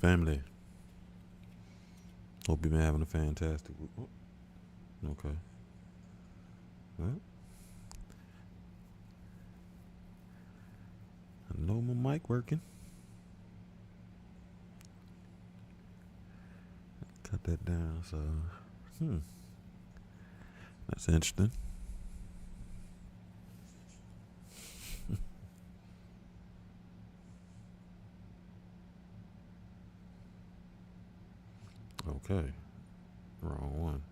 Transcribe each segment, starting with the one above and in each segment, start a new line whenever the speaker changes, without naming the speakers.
Family, hope you've been having a fantastic week. Okay. Well, I know my mic working. Cut that down. So, hmm, that's interesting. Okay, wrong one.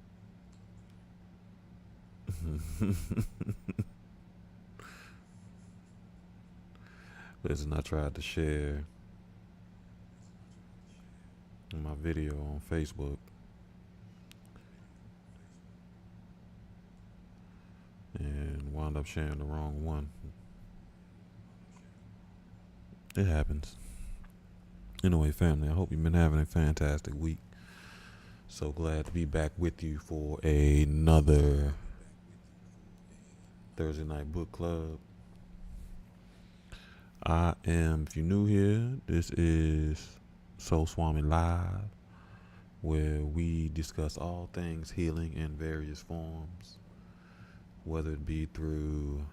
Listen, I tried to share my video on Facebook and wound up sharing the wrong one. It happens. Anyway, family, I hope you've been having a fantastic week. So glad to be back with you for another Thursday night book club. If you're new here, this is Soul Swami Live, where we discuss all things healing in various forms, whether it be through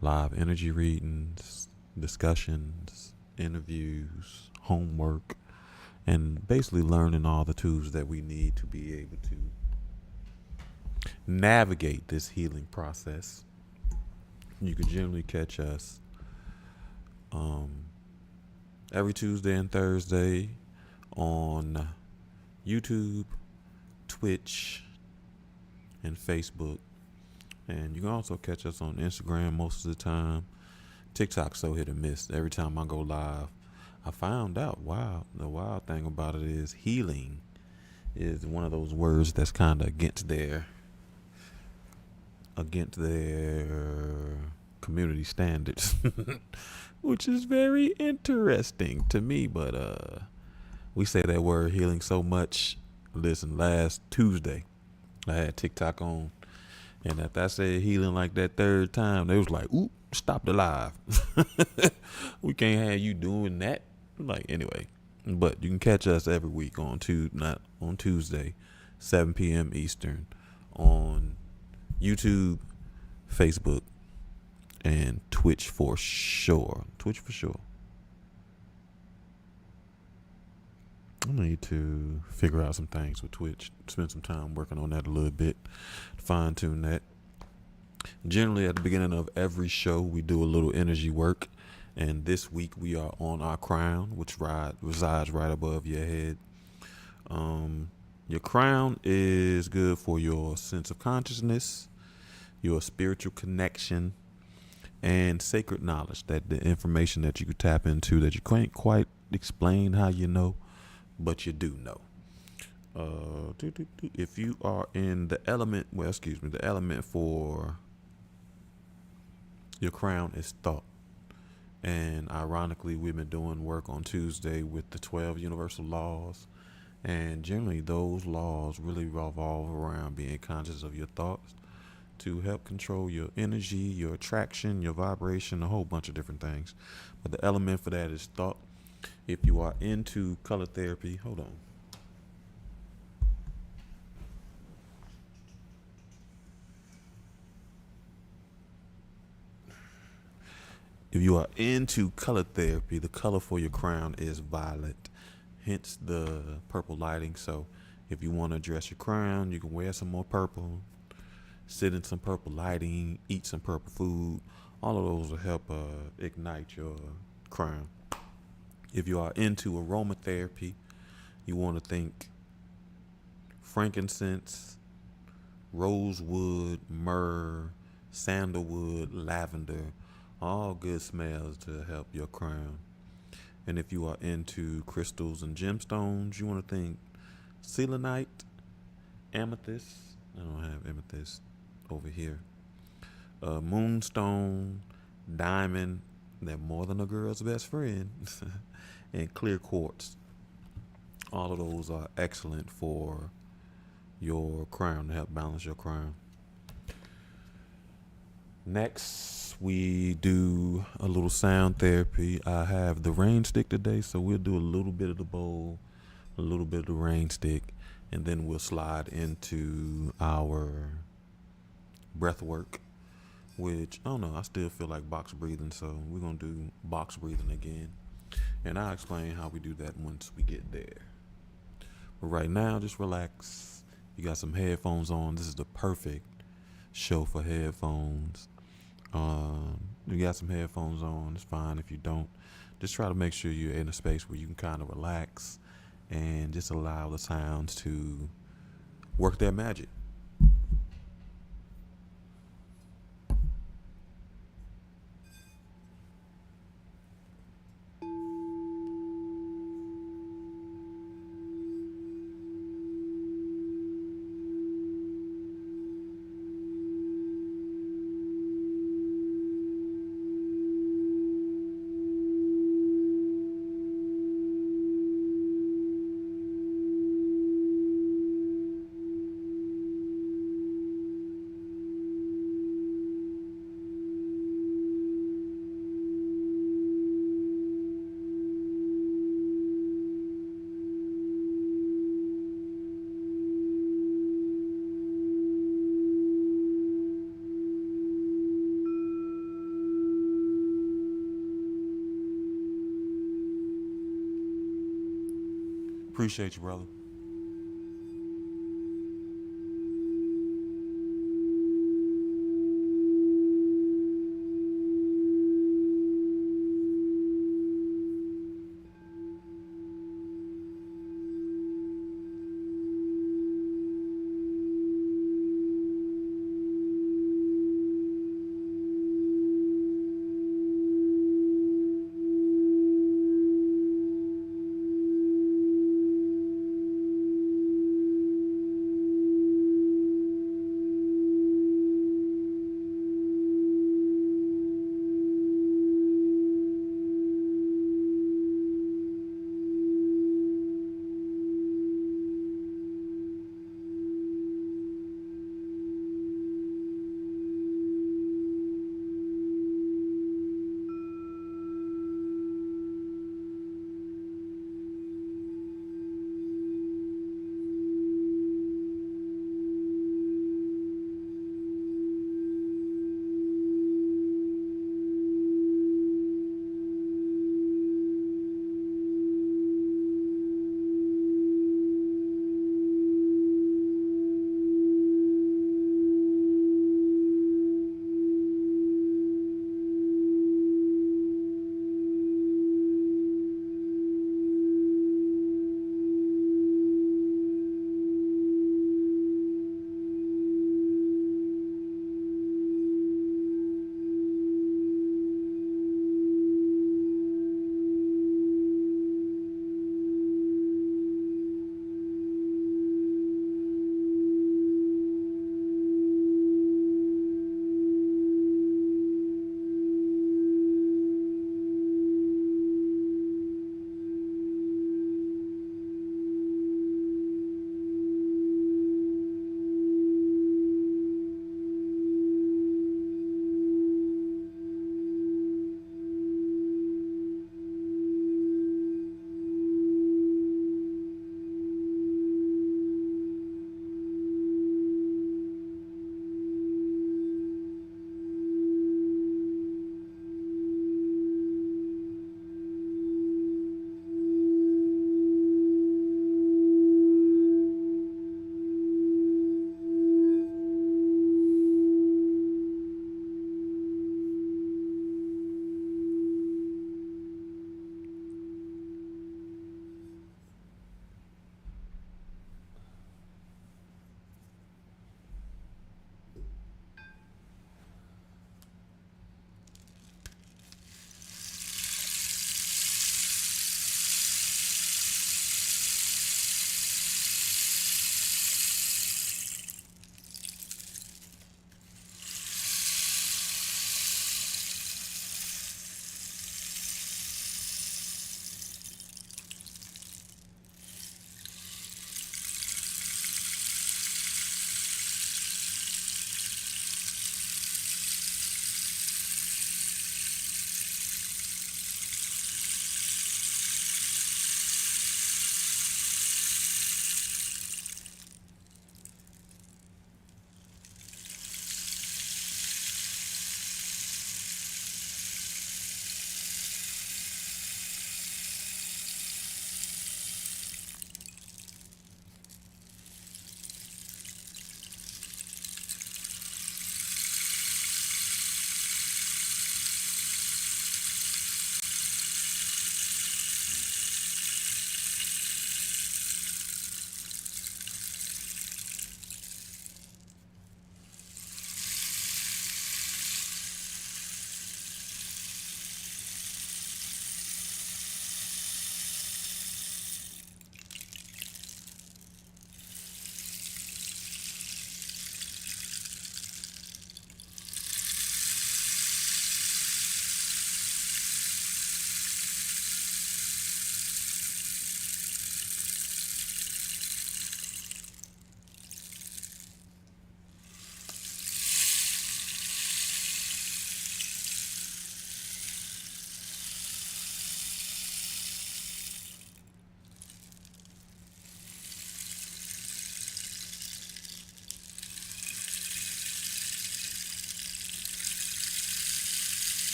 live energy readings, discussions, interviews, homework, and basically learning all the tools that we need to be able to navigate this healing process. You can generally catch us every Tuesday and Thursday on YouTube, Twitch, and Facebook. And you can also catch us on Instagram most of the time. TikTok's so hit and miss. Every time I go live, I found out, wow, the wild thing about it is healing is one of those words that's kind of against their community standards, which is very interesting to me. But we say that word healing so much. Listen, last Tuesday, I had TikTok on, and after I said healing like that third time, they was like, "Oop, stop the live. We can't have you doing that." Like anyway, but you can catch us every week not on Tuesday, 7 p.m. Eastern, on YouTube, Facebook, and Twitch for sure. I need to figure out some things with Twitch. Spend some time working on that a little bit. Fine tune that. Generally, at the beginning of every show, we do a little energy work. And this week, we are on our crown, which resides right above your head. Your crown is good for your sense of consciousness, your spiritual connection, and sacred knowledge. That the information that you could tap into that you can't quite explain how you know, but you do know. If you are in the element, the element for your crown is thought. And ironically, we've been doing work on Tuesday with the 12 universal laws. And generally, those laws really revolve around being conscious of your thoughts to help control your energy, your attraction, your vibration, a whole bunch of different things. But the element for that is thought. If you are into color therapy, hold on. If you are into color therapy, the color for your crown is violet, hence the purple lighting. So if you want to address your crown, you can wear some more purple, sit in some purple lighting, eat some purple food. All of those will help ignite your crown. If you are into aromatherapy, you want to think frankincense, rosewood, myrrh, sandalwood, lavender, all good smells to help your crown. And if you are into crystals and gemstones, you want to think selenite, amethyst. I don't have amethyst over here. Moonstone, diamond. They're more than a girl's best friend. And clear quartz. All of those are excellent for your crown, to help balance your crown. Next, we do a little sound therapy. I have the rain stick today, so we'll do a little bit of the bowl, a little bit of the rain stick, and then we'll slide into our breath work, which I don't know, I still feel like box breathing, so we're gonna do box breathing again. And I'll explain how we do that once we get there. But right now, just relax. You got some headphones on. This is the perfect show for headphones. You got some headphones on, it's fine. If you don't, just try to make sure you're in a space where you can kind of relax and just allow the sounds to work their magic. Appreciate you, brother.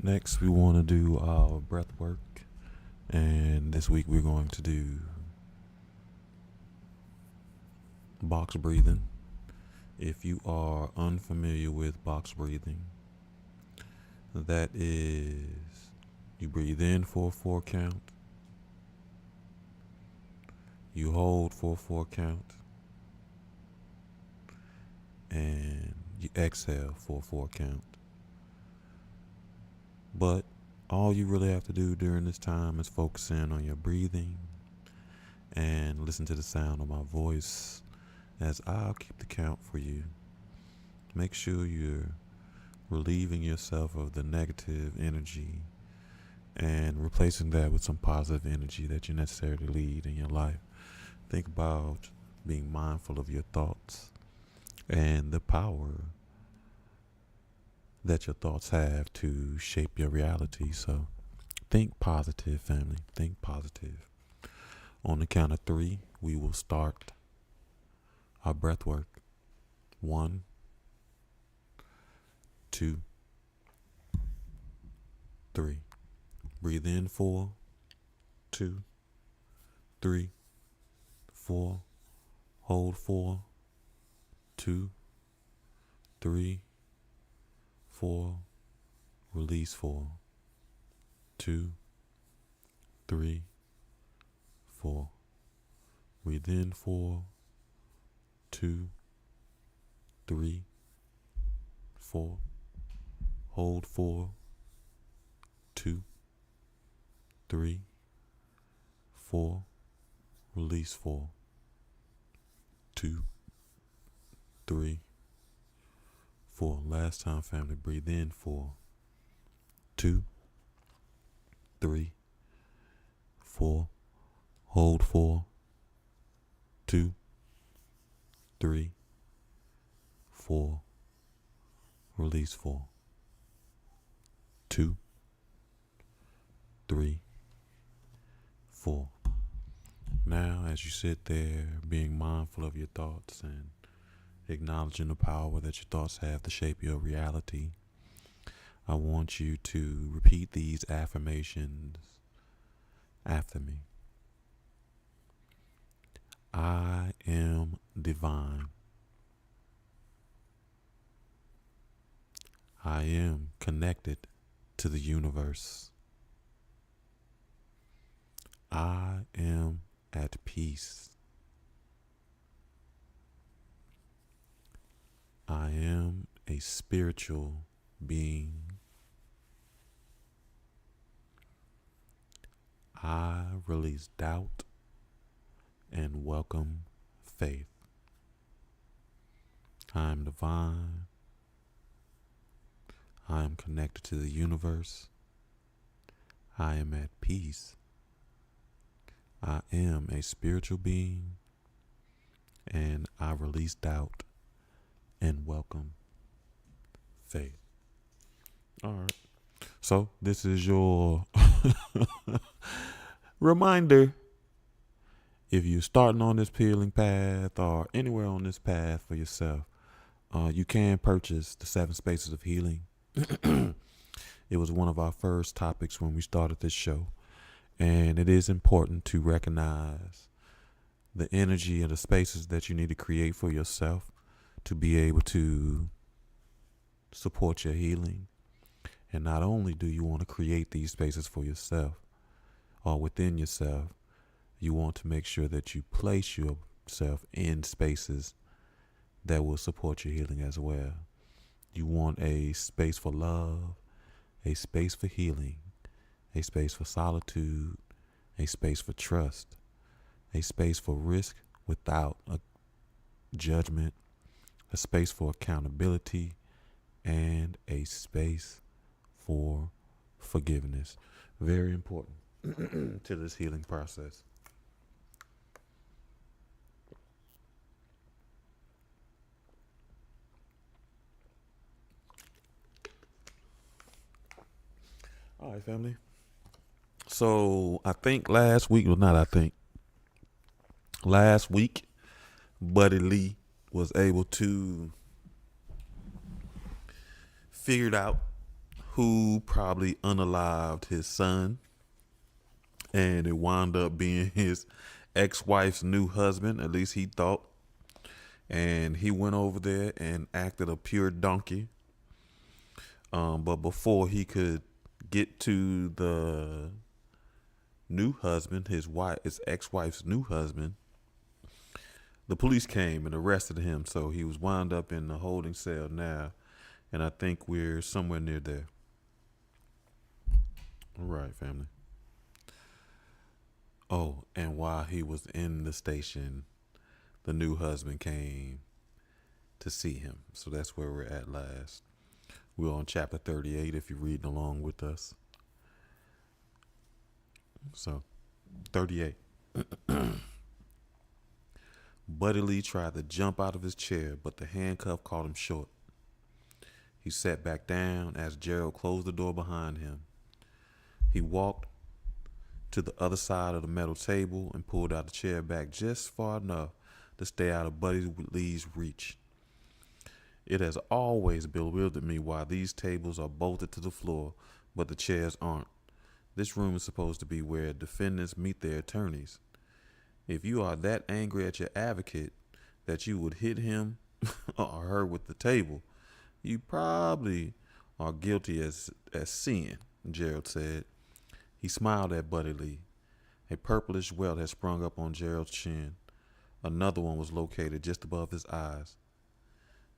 Next, we want to do our breath work. And this week, we're going to do box breathing. If you are unfamiliar with box breathing, that is, you breathe in for a 4 count, you hold for a 4 count, and you exhale for a 4 count. But all you really have to do during this time is focus in on your breathing and listen to the sound of my voice as I'll keep the count for you. Make sure you're relieving yourself of the negative energy and replacing that with some positive energy that you necessarily need in your life. Think about being mindful of your thoughts and the power that your thoughts have to shape your reality. So think positive, family. Think positive. On the count of 3, we will start our breath work. 1, 2, 3. Breathe in 4, 2, 3, 4. Hold 4, 2, 3, 4. Release 4, 2, 3, 4. Breathe in 4, 2, 3, 4. Hold 4, 2, 3, 4. Release 4, 2, 3, 4. Last time, family. Breathe in 4, 2, 3, 4. Hold 4, 2, 3, 4. Release 4, 2, 3, 4. Now, as you sit there, being mindful of your thoughts and acknowledging the power that your thoughts have to shape your reality, I want you to repeat these affirmations after me. I am divine. I am connected to the universe. I am at peace. I am a spiritual being. I release doubt and welcome faith. I am divine. I am connected to the universe. I am at peace. I am a spiritual being, and I release doubt and welcome faith. All right. So this is your reminder. If you're starting on this healing path or anywhere on this path for yourself, you can purchase the 7 Spaces of Healing. It was one of our first topics when we started this show. And it is important to recognize the energy and the spaces that you need to create for yourself to be able to support your healing. And not only do you want to create these spaces for yourself or within yourself, you want to make sure that you place yourself in spaces that will support your healing as well. You want a space for love, a space for healing, a space for solitude, a space for trust, a space for risk without a judgment, a space for accountability, and a space for forgiveness. Very important to this healing process. All right, family. So I think last week, Buddy Lee was able to figure out who probably unalived his son, and it wound up being his ex-wife's new husband. At least he thought. And he went over there and acted a pure donkey. But before he could get to the new husband, his ex-wife's new husband, the police came and arrested him. So he was wound up in the holding cell now, and I think we're somewhere near there. All right, family. Oh, and while he was in the station, the new husband came to see him. So that's where we're at last. We're on chapter 38 if you're reading along with us. So, 38. Buddy Lee tried to jump out of his chair, but the handcuff caught him short. He sat back down as Gerald closed the door behind him. He walked to the other side of the metal table and pulled out the chair back just far enough to stay out of Buddy Lee's reach. It has always bewildered me why these tables are bolted to the floor, but the chairs aren't. This room is supposed to be where defendants meet their attorneys. If you are that angry at your advocate that you would hit him or her with the table, you probably are guilty as sin, Gerald said. He smiled at Buddy Lee. A purplish welt had sprung up on Gerald's chin. Another one was located just above his eyes.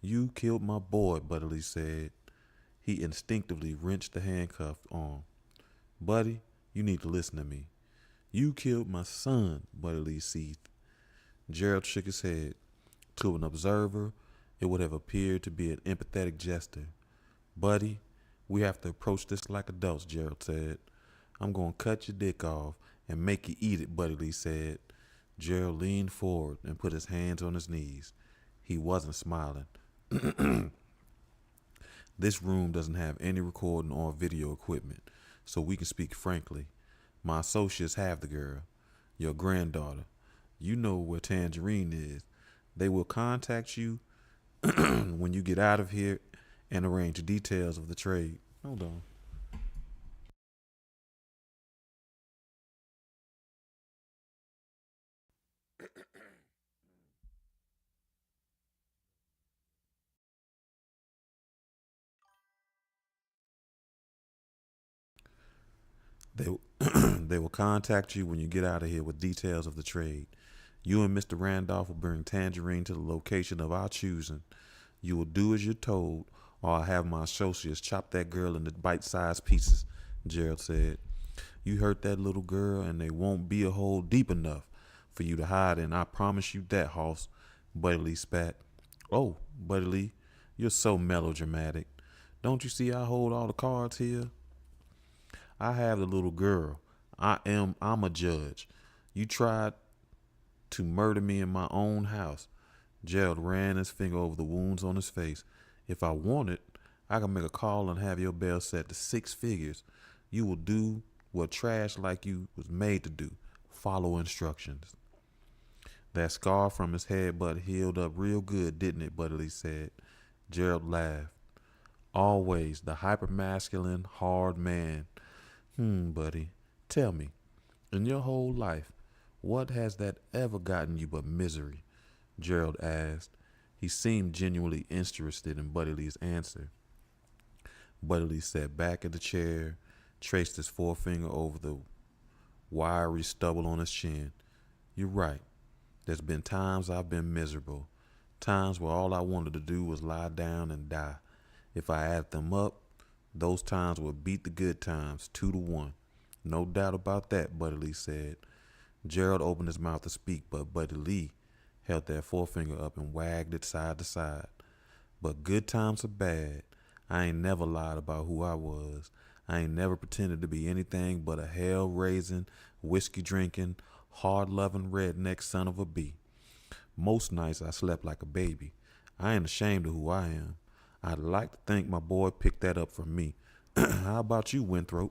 You killed my boy, Buddy Lee said. He instinctively wrenched the handcuffed arm. Buddy, you need to listen to me. You killed my son, Buddy Lee seethed. Gerald shook his head. To an observer, it would have appeared to be an empathetic gesture. Buddy, we have to approach this like adults, Gerald said. I'm going to cut your dick off and make you eat it, Buddy Lee said. Gerald leaned forward and put his hands on his knees. He wasn't smiling. This room doesn't have any recording or video equipment, so we can speak frankly. My associates have the girl, your granddaughter. You know where Tangerine is. They will contact you when you get out of here and arrange details of the trade. Hold on. They they will contact you when you get out of here with details of the trade. You and Mr. Randolph will bring Tangerine to the location of our choosing. You will do as you're told, or I'll have my associates chop that girl into bite-sized pieces, Gerald said. You hurt that little girl, and there won't be a hole deep enough for you to hide in. I promise you that, Hoss, Buddy Lee spat. Oh, Buddy Lee, you're so melodramatic. Don't you see I hold all the cards here? I have the little girl. I'm a judge. You tried to murder me in my own house. Gerald ran his finger over the wounds on his face. If I wanted, I can make a call and have your bail set to 6 figures. You will do what trash like you was made to do. Follow instructions. That scar from his headbutt healed up real good, didn't it? Buddy Lee said. Gerald laughed. Always the hypermasculine, hard man. Buddy, tell me, in your whole life, what has that ever gotten you but misery? Gerald asked. He seemed genuinely interested in Buddy Lee's answer. Buddy Lee sat back in the chair, traced his forefinger over the wiry stubble on his chin. You're right. There's been times I've been miserable. Times where all I wanted to do was lie down and die. If I add them up, those times would beat the good times 2-1. No doubt about that, Buddy Lee said. Gerald opened his mouth to speak, but Buddy Lee held that forefinger up and wagged it side to side. But good times are bad. I ain't never lied about who I was. I ain't never pretended to be anything but a hell-raising, whiskey-drinking, hard-loving redneck son of a bee. Most nights I slept like a baby. I ain't ashamed of who I am. I'd like to think my boy picked that up from me. How about you, Winthrop?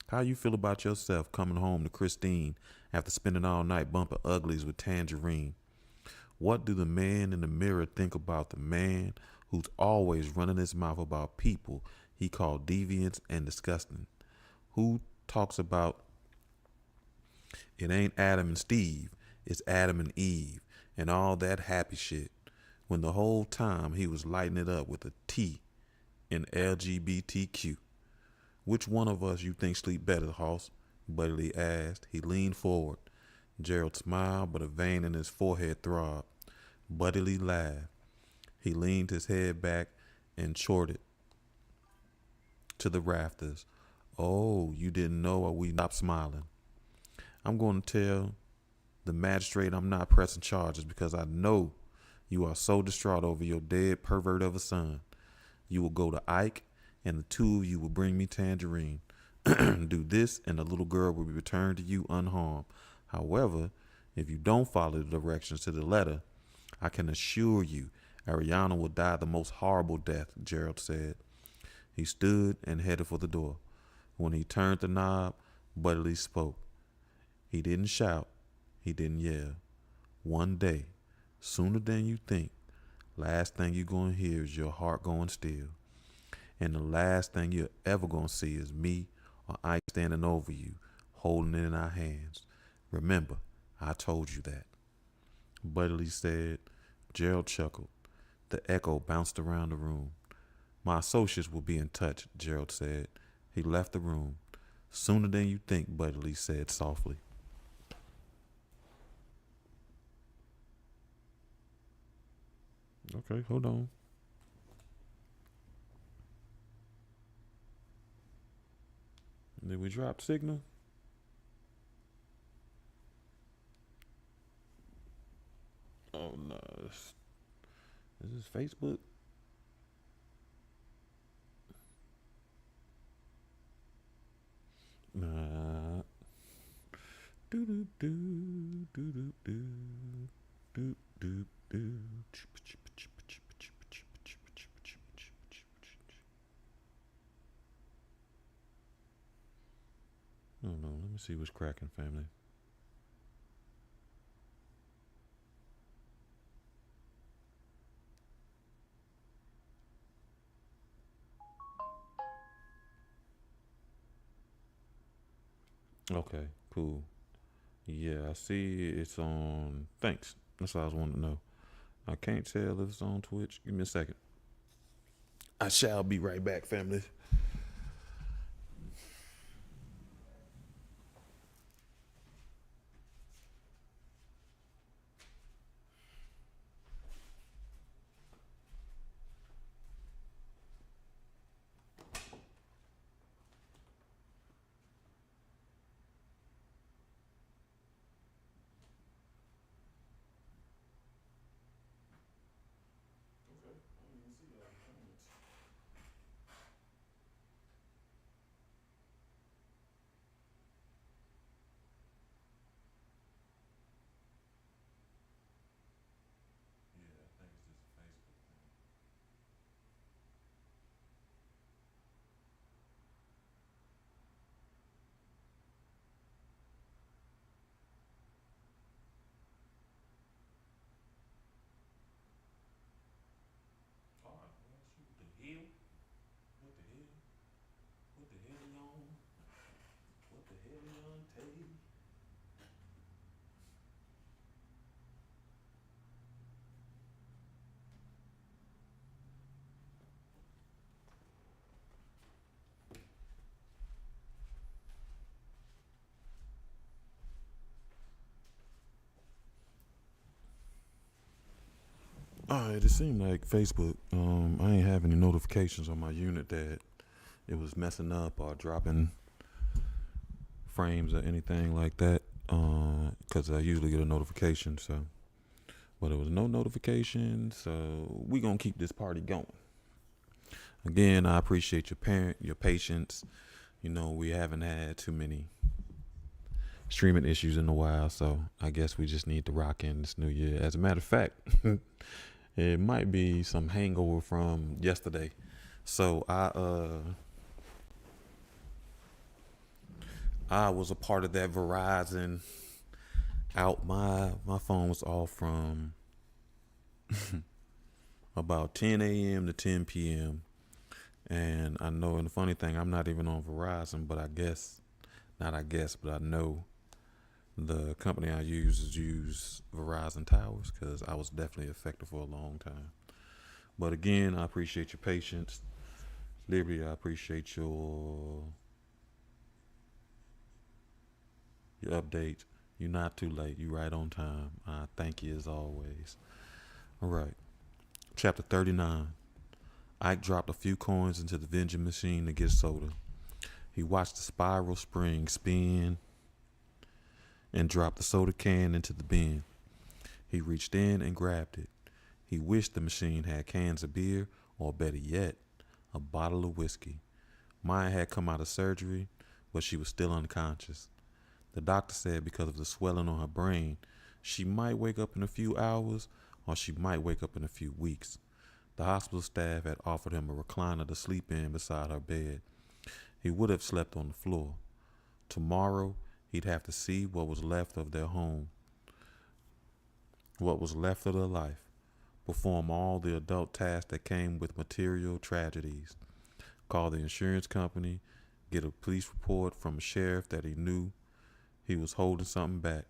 How you feel about yourself coming home to Christine after spending all night bumping uglies with Tangerine? What do the man in the mirror think about the man who's always running his mouth about people he called deviants and disgusting. Who talks about it ain't Adam and Steve, it's Adam and Eve and all that happy shit, when the whole time he was lighting it up with a T in LGBTQ. Which one of us you think sleep better, Hoss? Buddy Lee asked. He leaned forward. Gerald smiled, but a vein in his forehead throbbed. Buddy Lee laughed. He leaned his head back and chortled to the rafters. Oh, you didn't know, or we stopped smiling. I'm going to tell the magistrate I'm not pressing charges because I know you are so distraught over your dead pervert of a son. You will go to Ike, and the two of you will bring me Tangerine. Do this, and the little girl will be returned to you unharmed. However, if you don't follow the directions to the letter, I can assure you Ariana will die the most horrible death, Gerald said. He stood and headed for the door. When he turned the knob, Buddy Lee spoke. He didn't shout. He didn't yell. One day, sooner than you think, last thing you're going to hear is your heart going still. And the last thing you're ever going to see is me or Ike standing over you, holding it in our hands. Remember, I told you that. Buddy Lee said. Gerald chuckled. The echo bounced around the room. My associates will be in touch, Gerald said. He left the room. Sooner than you think, Buddy Lee said softly. Okay, hold on. Did we drop signal? Oh no. Is this Facebook? Nah. Do do do do do do do do. Oh no, let me see what's cracking, family. Okay, cool. Yeah, I see it's on. Thanks. That's all I was wanting to know. I can't tell if it's on Twitch. Give me a second. I shall be right back, family. Alright, it seemed like Facebook. I ain't have any notifications on my unit that it was messing up or dropping frames or anything like that. Because I usually get a notification. So, but there was no notification. So we gonna keep this party going. Again, I appreciate your patience. You know, we haven't had too many streaming issues in a while, so I guess we just need to rock in this new year. As a matter of fact, it might be some hangover from yesterday. So I was a part of that Verizon out. My phone was off from about 10 a.m. to 10 p.m. And I know, and the funny thing, I'm not even on Verizon, but but I know the company I use Verizon towers because I was definitely affected for a long time. But again, I appreciate your patience. Liberty, I appreciate your updates. You're not too late. You're right on time. I thank you as always. All right. Chapter 39. Ike dropped a few coins into the vending machine to get soda. He watched the spiral spring spin and dropped the soda can into the bin. He reached in and grabbed it. He wished the machine had cans of beer, or better yet, a bottle of whiskey. Maya had come out of surgery, but she was still unconscious. The doctor said because of the swelling on her brain, she might wake up in a few hours or she might wake up in a few weeks. The hospital staff had offered him a recliner to sleep in beside her bed. He would have slept on the floor. Tomorrow, he'd have to see what was left of their home, what was left of their life, perform all the adult tasks that came with material tragedies, call the insurance company, get a police report from a sheriff that he knew he was holding something back.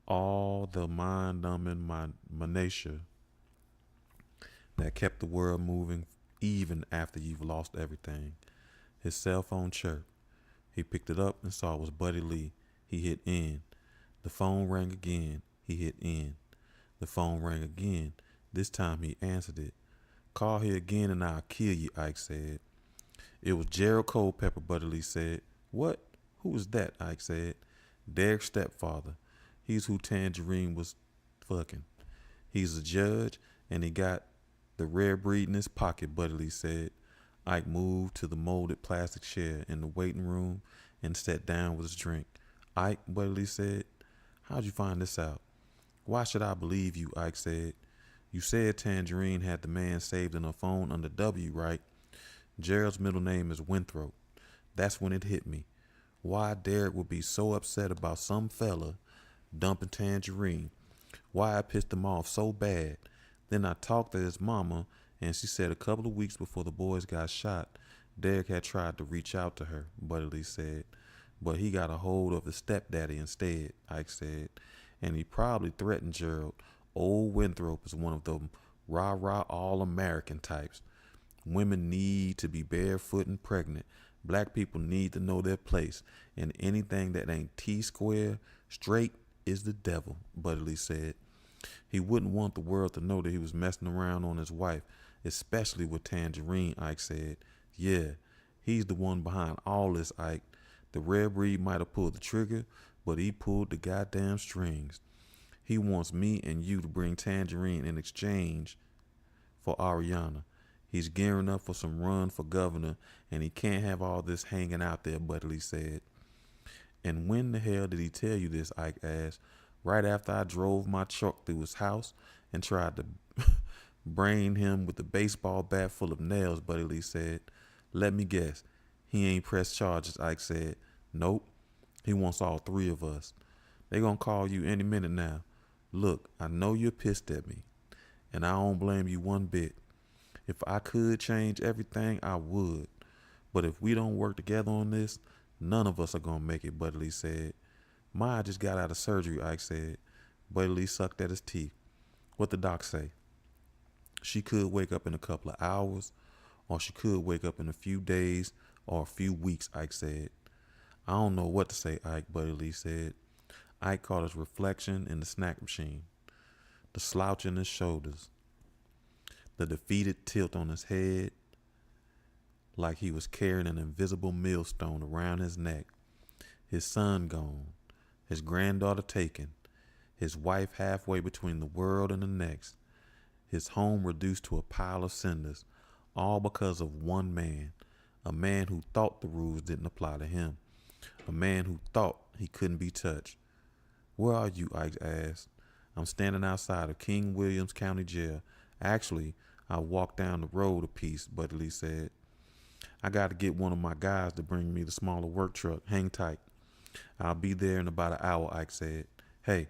All the mind-numbing minutiae that kept the world moving even after you've lost everything. His cell phone chirped. He picked it up and saw it was Buddy Lee. He hit end. The phone rang again. He hit end. The phone rang again. This time he answered it. Call here again and I'll kill you, Ike said. It was Gerald Culpepper, Buddy Lee said. What? Who was that? Ike said. Derek's stepfather. He's who Tangerine was fucking. He's a judge and he got the rare breed in his pocket, Buddy Lee said. Ike moved to the molded plastic chair in the waiting room and sat down with his drink. Ike, Buddy Lee said, how'd you find this out? Why should I believe you? Ike said. You said Tangerine had the man saved in her phone under W, right? Gerald's middle name is Winthrop. That's when it hit me. Why Derek would be so upset about some fella dumping Tangerine. Why I pissed him off so bad. Then I talked to his mama, and she said a couple of weeks before the boys got shot, Derek had tried to reach out to her, Buddy Lee said. But he got a hold of his stepdaddy instead, Ike said. And he probably threatened Gerald. Old Winthrop is one of them rah-rah all-American types. Women need to be barefoot and pregnant. Black people need to know their place. And anything that ain't T-square straight is the devil, Buddy Lee said. He wouldn't want the world to know that he was messing around on his wife, especially with Tangerine, Ike said. Yeah, he's the one behind all this, Ike. The rare breed might have pulled the trigger, but he pulled the goddamn strings. He wants me and you to bring Tangerine in exchange for Ariana. He's gearing up for some run for governor, and he can't have all this hanging out there, Buddy Lee said. And when the hell did he tell you this? Ike asked. Right after I drove my truck through his house and tried to brain him with a baseball bat full of nails, Buddy Lee said. Let me guess. He ain't pressed charges, Ike said. Nope. He wants all three of us. They gonna call you any minute now. Look, I know you're pissed at me, and I don't blame you one bit. If I could change everything, I would. But if we don't work together on this, none of us are gonna make it, Buddy Lee said. Maya just got out of surgery, Ike said. Buddy Lee sucked at his teeth. What the doc say? She could wake up in a couple of hours, or she could wake up in a few days or a few weeks, Ike said. I don't know what to say, Ike, Buddy Lee said. Ike caught his reflection in the snack machine, the slouch in his shoulders, the defeated tilt on his head, like he was carrying an invisible millstone around his neck. His son gone, his granddaughter taken, his wife halfway between the world and the next, his home reduced to a pile of cinders, all because of one man, a man who thought the rules didn't apply to him, a man who thought he couldn't be touched. Where are you? Ike asked. I'm standing outside of King Williams County Jail. Actually, I walked down the road a piece, Buddy Lee said. I got to get one of my guys to bring me the smaller work truck. Hang tight. I'll be there in about an hour, Ike said. Hey,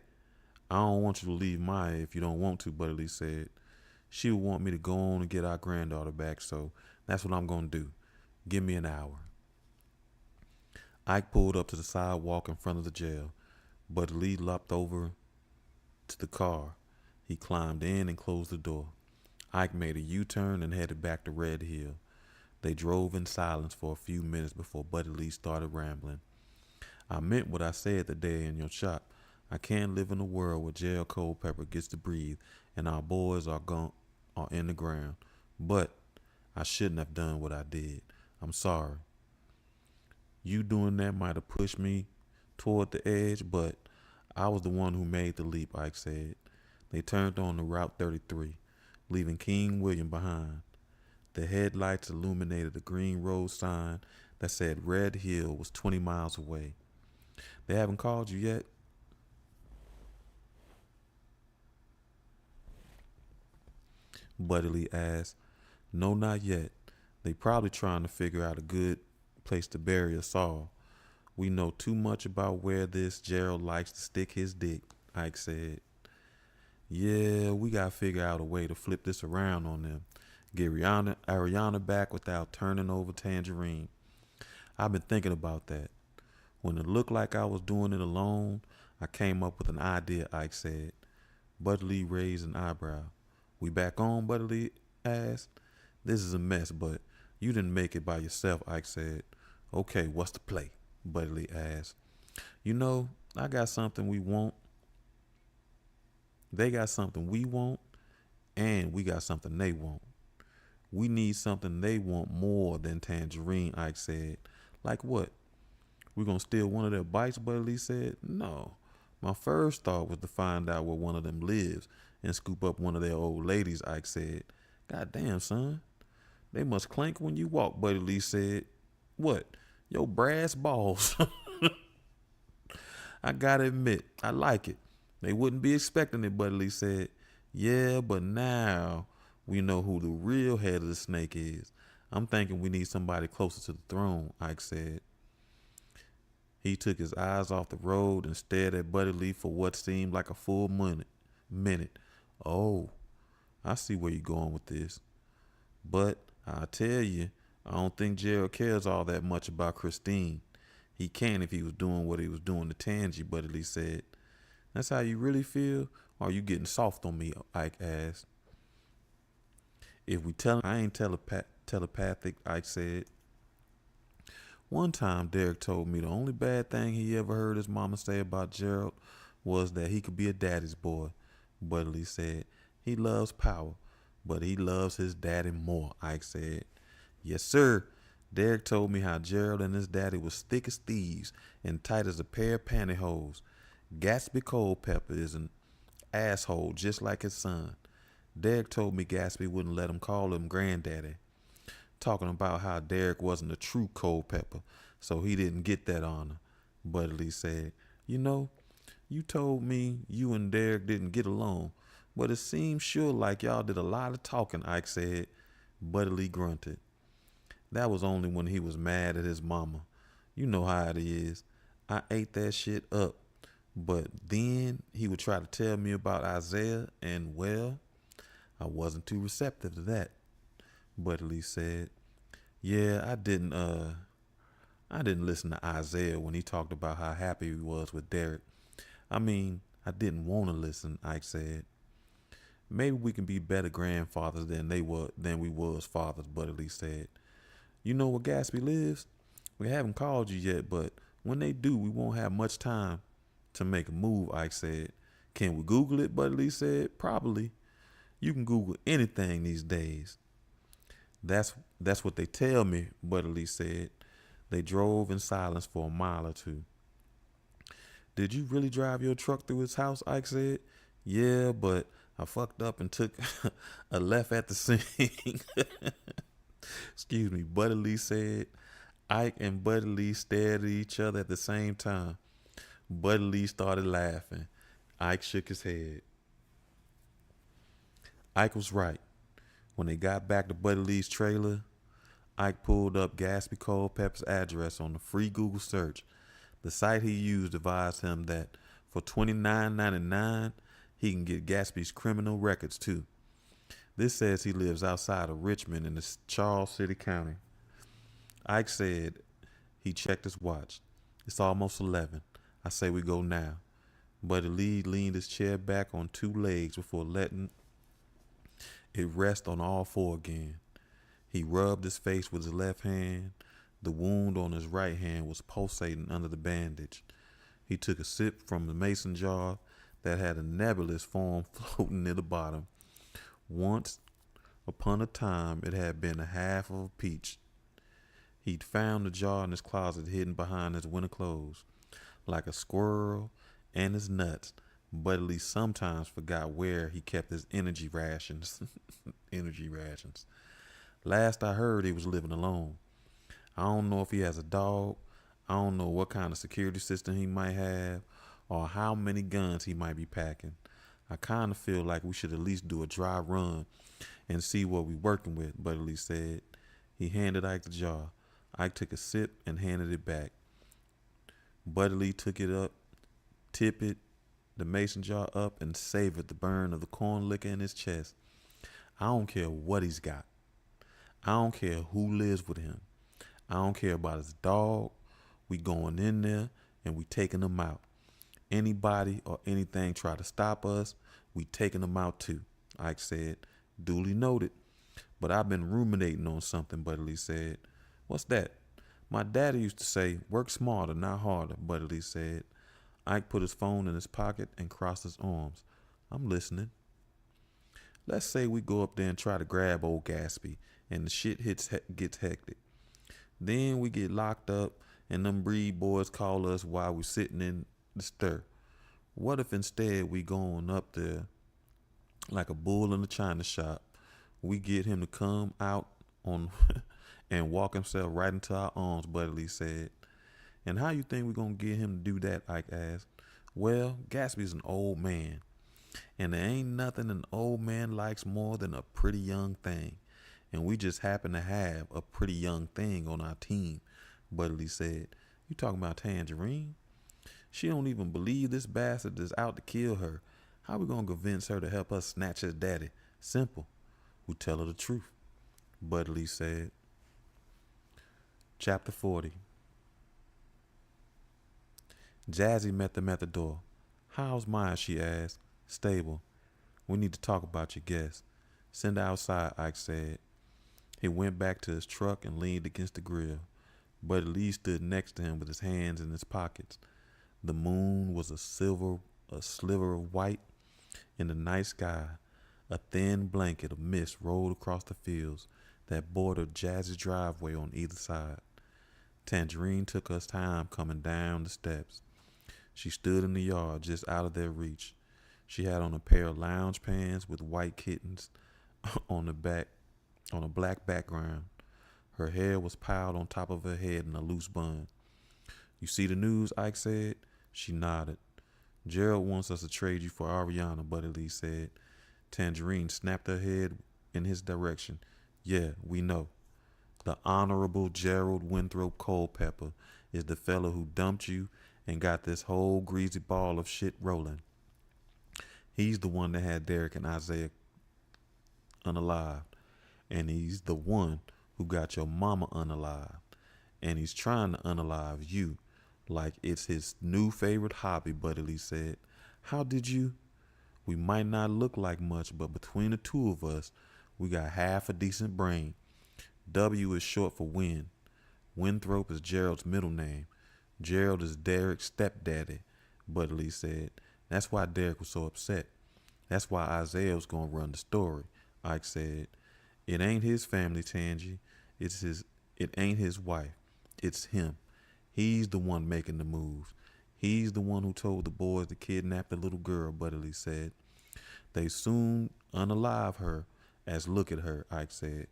I don't want you to leave Maya if you don't want to, Buddy Lee said. She would want me to go on and get our granddaughter back, so that's what I'm going to do. Give me an hour. Ike pulled up to the sidewalk in front of the jail. Buddy Lee leapt over to the car. He climbed in and closed the door. Ike made a U-turn and headed back to Red Hill. They drove in silence for a few minutes before Buddy Lee started rambling. I meant what I said the day in your shop. I can't live in a world where Jail Culpepper gets to breathe and our boys are in the ground. But I shouldn't have done what I did. I'm sorry. You doing that might have pushed me toward the edge, but I was the one who made the leap, Ike said. They turned on to Route 33, leaving King William behind. The headlights illuminated a green road sign that said Red Hill was 20 miles away. They haven't called you yet? Buddy Lee asked. No, not yet. They probably trying to figure out a good place to bury us all. We know too much about where this Gerald likes to stick his dick, Ike said. Yeah, we gotta figure out a way to flip this around on them. Get Ariana back without turning over Tangerine. I've been thinking about that. When it looked like I was doing it alone, I came up with an idea, Ike said. Buddy Lee raised an eyebrow. We back on, Buddy Lee asked. This is a mess, but you didn't make it by yourself, Ike said. Okay, what's the play? Buddy Lee asked. You know, I got something we want. They got something we want, and we got something they want. We need something they want more than Tangerine, Ike said. Like what? We gonna steal one of their bikes, Buddy Lee said. No. My first thought was to find out where one of them lives and scoop up one of their old ladies, Ike said. God damn, son. They must clank when you walk, Buddy Lee said. What? Your brass balls. I gotta admit, I like it. They wouldn't be expecting it, Buddy Lee said. Yeah, but now we know who the real head of the snake is. I'm thinking we need somebody closer to the throne, Ike said. He took his eyes off the road and stared at Buddy Lee for what seemed like a full minute. Oh, I see where you're going with this. But I tell you, I don't think Gerald cares all that much about Christine. He can if he was doing what he was doing to Tangy, Buddy Lee said. That's how you really feel? Or are you getting soft on me? Ike asked. If we tell him I ain't telepathic, Ike said. One time Derek told me the only bad thing he ever heard his mama say about Gerald was that he could be a daddy's boy. Buddy Lee said. He loves power, but he loves his daddy more, Ike said. Yes, sir. Derek told me how Gerald and his daddy was thick as thieves and tight as a pair of pantyhose. Gatsby Culpepper is an asshole just like his son. Derek told me Gatsby wouldn't let him call him granddaddy, talking about how Derek wasn't a true Culpepper, so he didn't get that honor. Buddy Lee said, you know, you told me you and Derek didn't get along, but it seems sure like y'all did a lot of talking, Ike said. Buddy Lee grunted. That was only when he was mad at his mama. You know how it is. I ate that shit up. But then he would try to tell me about Isaiah, and well, I wasn't too receptive to that, Buddy Lee said. Yeah, I didn't listen to Isaiah when he talked about how happy he was with Derek. I mean, I didn't want to listen, Ike said. Maybe we can be better grandfathers than we was fathers, Buddy Lee said. You know where Gatsby lives? We haven't called you yet, but when they do, we won't have much time to make a move, Ike said. Can we Google it, Buddy Lee said. Probably. You can Google anything these days. That's what they tell me, Buddy Lee said. They drove in silence for a mile or two. Did you really drive your truck through his house, Ike said. Yeah, but I fucked up and took a left at the scene. Excuse me, Buddy Lee said. Ike and Buddy Lee stared at each other at the same time. Buddy Lee started laughing. Ike shook his head. Ike was right. When they got back to Buddy Lee's trailer, Ike pulled up Gatsby Culpepper's address on the free Google search. The site he used advised him that for $29.99, he can get Gatsby's criminal records too. This says he lives outside of Richmond in the Charles City County. Ike said he checked his watch. It's almost 11. I say we go now. Buddy Lee leaned his chair back on two legs before letting it rest on all four again. He rubbed his face with his left hand. The wound on his right hand was pulsating under the bandage. He took a sip from the mason jar that had a nebulous form floating near the bottom. Once upon a time, it had been a half of a peach. He'd found the jar in his closet hidden behind his winter clothes. Like a squirrel and his nuts, Buddy Lee sometimes forgot where he kept his energy rations. Energy rations. Last I heard, he was living alone. I don't know if he has a dog. I don't know what kind of security system he might have or how many guns he might be packing. I kind of feel like we should at least do a dry run and see what we're working with, Buddy Lee said. He handed Ike the jar. Ike took a sip and handed it back. Buddy Lee took it up, tipped the mason jar up, and savored the burn of the corn liquor in his chest. I don't care what he's got. I don't care who lives with him. I don't care about his dog. We going in there and we taking him out. Anybody or anything try to stop us, we taking them out too, Ike said. Duly noted. But I've been ruminating on something, Buddy Lee said. What's that? My daddy used to say, work smarter, not harder, Buddy Lee said. Ike put his phone in his pocket and crossed his arms. I'm listening. Let's say we go up there and try to grab old Gatsby, and the shit gets hectic. Then we get locked up, and them breed boys call us while we're sitting in the stir. What if instead we going up there like a bull in a china shop? We get him to come out on and walk himself right into our arms, Buddy Lee said. And how you think we're going to get him to do that, Ike asked. Well, Gatsby's an old man, and there ain't nothing an old man likes more than a pretty young thing. And we just happen to have a pretty young thing on our team, Buddy Lee said. You talking about Tangerine? She don't even believe this bastard is out to kill her. How we going to convince her to help us snatch his daddy? Simple. We tell her the truth, Buddy Lee said. Chapter 40. Jazzy met them at the door. How's mine? She asked. Stable. We need to talk about your guest. Send her outside, Ike said. He went back to his truck and leaned against the grill. Buddy Lee stood next to him with his hands in his pockets. The moon was a sliver of white in the night sky. A thin blanket of mist rolled across the fields that bordered Jazzy's driveway on either side. Tangerine took us time coming down the steps. She stood in the yard just out of their reach. She had on a pair of lounge pants with white kittens on a black background. Her hair was piled on top of her head in a loose bun. You see the news, Ike said. She nodded. Gerald wants us to trade you for Ariana, Buddy Lee said. Tangerine snapped her head in his direction. Yeah, we know. The Honorable Gerald Winthrop Culpepper is the fellow who dumped you and got this whole greasy ball of shit rolling. He's the one that had Derek and Isaiah unalived. And he's the one who got your mama unalived. And he's trying to unalive you like it's his new favorite hobby, Buddy Lee said. How did you? We might not look like much, but between the two of us, we got half a decent brain. W is short for Win. Winthrop is Gerald's middle name. Gerald is Derek's stepdaddy, Buddy Lee said. That's why Derek was so upset. That's why Isaiah was going to run the story, Ike said. It ain't his family, Tangy. It ain't his wife. It's him. He's the one making the moves. He's the one who told the boys to kidnap the little girl, Buddy Lee said. They soon unalive her as look at her, Ike said.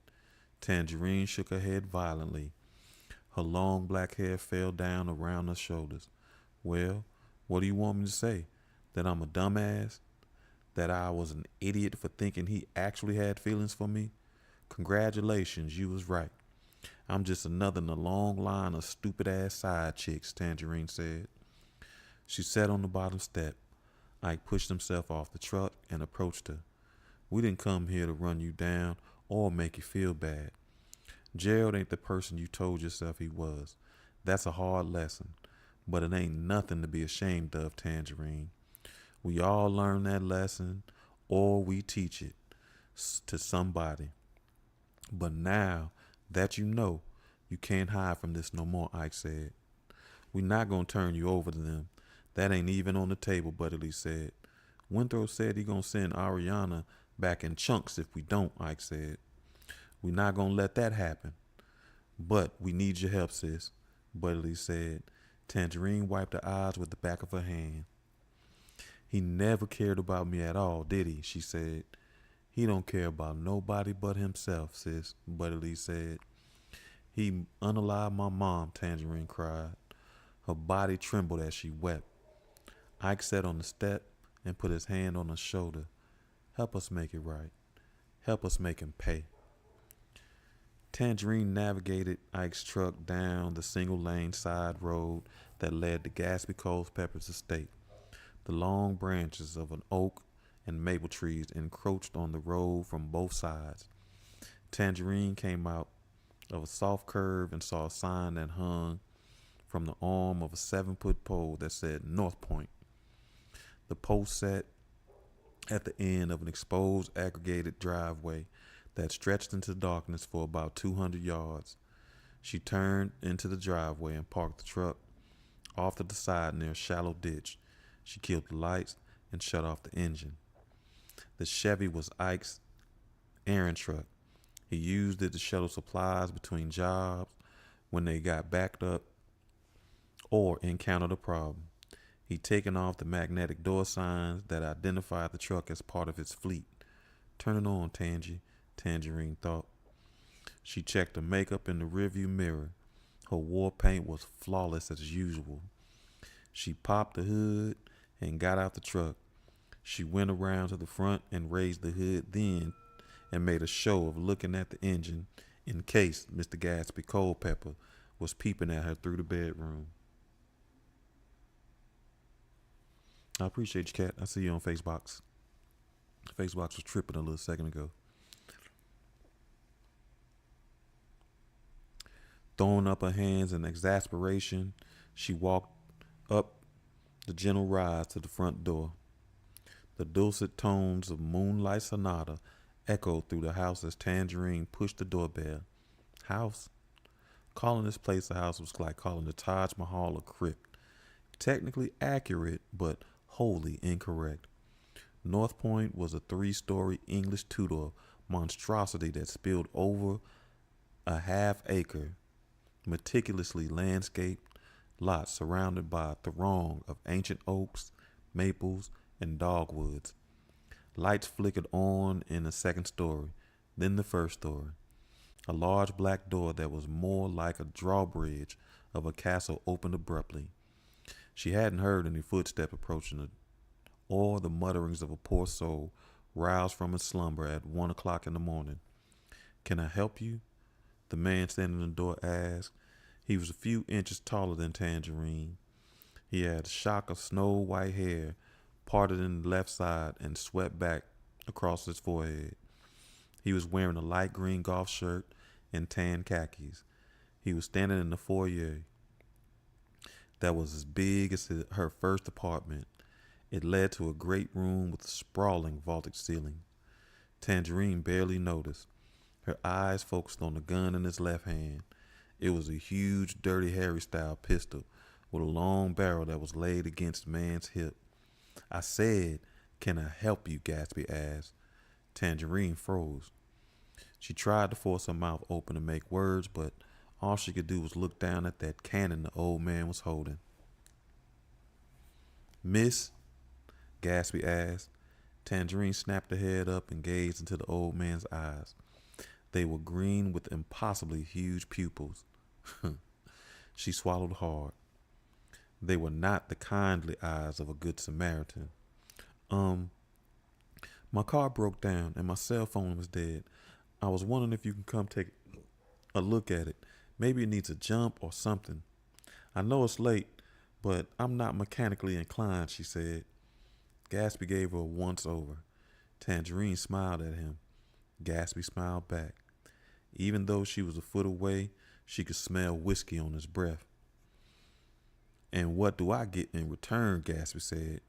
Tangerine shook her head violently. Her long black hair fell down around her shoulders. Well, what do you want me to say? That I'm a dumbass? That I was an idiot for thinking he actually had feelings for me? Congratulations, you was right. I'm just another in a long line of stupid-ass side chicks, Tangerine said. She sat on the bottom step. Ike pushed himself off the truck and approached her. We didn't come here to run you down or make you feel bad. Gerald ain't the person you told yourself he was. That's a hard lesson, but it ain't nothing to be ashamed of, Tangerine. We all learn that lesson or we teach it to somebody. But now that you know, you can't hide from this no more, Ike said. We not gonna turn you over to them. That ain't even on the table, Buddy Lee said. Winthrop said he gonna send Ariana back in chunks if we don't, Ike said. We not gonna let that happen. But we need your help, sis, Buddy Lee said. Tangerine wiped her eyes with the back of her hand. He never cared about me at all, did he? She said. He don't care about nobody but himself, sis, Buddy Lee said. He unalived my mom, Tangerine cried. Her body trembled as she wept. Ike sat on the step and put his hand on her shoulder. Help us make it right. Help us make him pay. Tangerine navigated Ike's truck down the single-lane side road that led to Gatsby Culpepper's estate. The long branches of an oak and maple trees encroached on the road from both sides. Tangerine came out of a soft curve and saw a sign that hung from the arm of a 7-foot pole that said North Point. The post sat at the end of an exposed aggregated driveway that stretched into darkness for about 200 yards. She turned into the driveway and parked the truck off to the side near a shallow ditch. She killed the lights and shut off the engine. The Chevy was Ike's errand truck. He used it to shuttle supplies between jobs when they got backed up or encountered a problem. He'd taken off the magnetic door signs that identified the truck as part of his fleet. Turn it on, Tangerine thought. She checked her makeup in the rearview mirror. Her war paint was flawless as usual. She popped the hood and got out the truck. She went around to the front and raised the hood then and made a show of looking at the engine in case Mr. Gatsby Culpepper was peeping at her through the bedroom. I appreciate you, Cat. I see you on Facebox. Facebox was tripping a little second ago. Throwing up her hands in exasperation, she walked up the gentle rise to the front door. The dulcet tones of Moonlight Sonata echoed through the house as Tangerine pushed the doorbell. House? Calling this place a house was like calling the Taj Mahal a crypt. Technically accurate, but wholly incorrect. North Point was a 3-story English Tudor monstrosity that spilled over a half-acre, meticulously landscaped lot surrounded by a throng of ancient oaks, maples, and dogwoods. Lights flickered on in the second story, then the first story. A large black door that was more like a drawbridge of a castle opened abruptly. She hadn't heard any footstep approaching her, or the mutterings of a poor soul roused from its slumber at 1 o'clock in the morning. Can I help you? The man standing in the door asked. He was a few inches taller than Tangerine. He had a shock of snow-white hair parted in the left side and swept back across his forehead. He was wearing a light green golf shirt and tan khakis. He was standing in the foyer that was as big as her first apartment. It led to a great room with a sprawling vaulted ceiling. Tangerine barely noticed. Her eyes focused on the gun in his left hand. It was a huge, Dirty Harry-style pistol with a long barrel that was laid against the man's hip. I said, can I help you? Gatsby asked. Tangerine froze. She tried to force her mouth open to make words, but all she could do was look down at that cannon the old man was holding. Miss? Gatsby asked. Tangerine snapped her head up and gazed into the old man's eyes. They were green with impossibly huge pupils. She swallowed hard. They were not the kindly eyes of a good Samaritan. My car broke down and my cell phone was dead. I was wondering if you can come take a look at it. Maybe it needs a jump or something. I know it's late, but I'm not mechanically inclined, she said. Gatsby gave her a once-over. Tangerine smiled at him. Gatsby smiled back. Even though she was a foot away, she could smell whiskey on his breath. And what do I get in return? Gatsby said.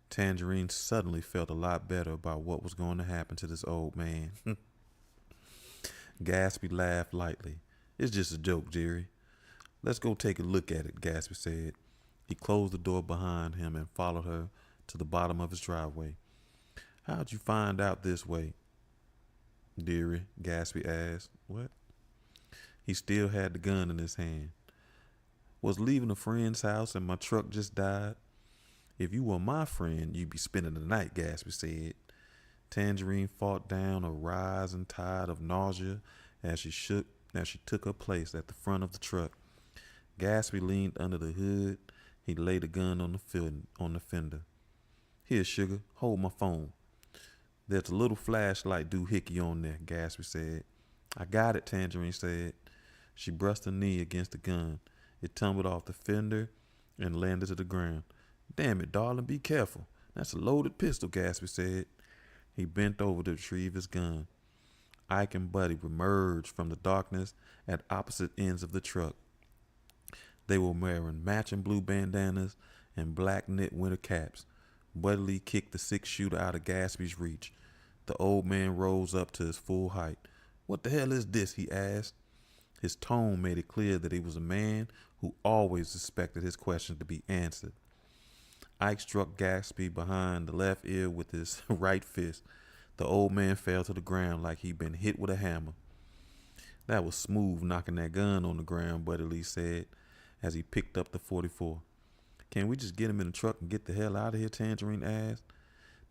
Tangerine suddenly felt a lot better about what was going to happen to this old man. Gatsby laughed lightly. It's just a joke, Jerry. Let's go take a look at it, Gatsby said. He closed the door behind him and followed her to the bottom of his driveway. How'd you find out this way, dearie? Gatsby asked. What? He still had the gun in his hand. Was leaving a friend's house and my truck just died. If you were my friend, you'd be spending the night, Gatsby said. Tangerine fought down a rising tide of nausea as she took her place at the front of the truck. Gatsby leaned under the hood. He laid the gun on the fender. Here, sugar, hold my phone. There's a little flashlight doohickey on there, Gatsby said. I got it, Tangerine said. She brushed her knee against the gun. It tumbled off the fender and landed to the ground. Damn it, darling, be careful. That's a loaded pistol, Gatsby said. He bent over to retrieve his gun. Ike and Buddy emerged from the darkness at opposite ends of the truck. They were wearing matching blue bandanas and black knit winter caps. Buddy Lee kicked the 6-shooter out of Gatsby's reach. The old man rose up to his full height. What the hell is this? He asked. His tone made it clear that he was a man who always expected his questions to be answered. Ike struck Gatsby behind the left ear with his right fist. The old man fell to the ground like he'd been hit with a hammer. That was smooth knocking that gun on the ground, Buddy Lee said as he picked up the 44. Can we just get him in the truck and get the hell out of here? Tangerine asked.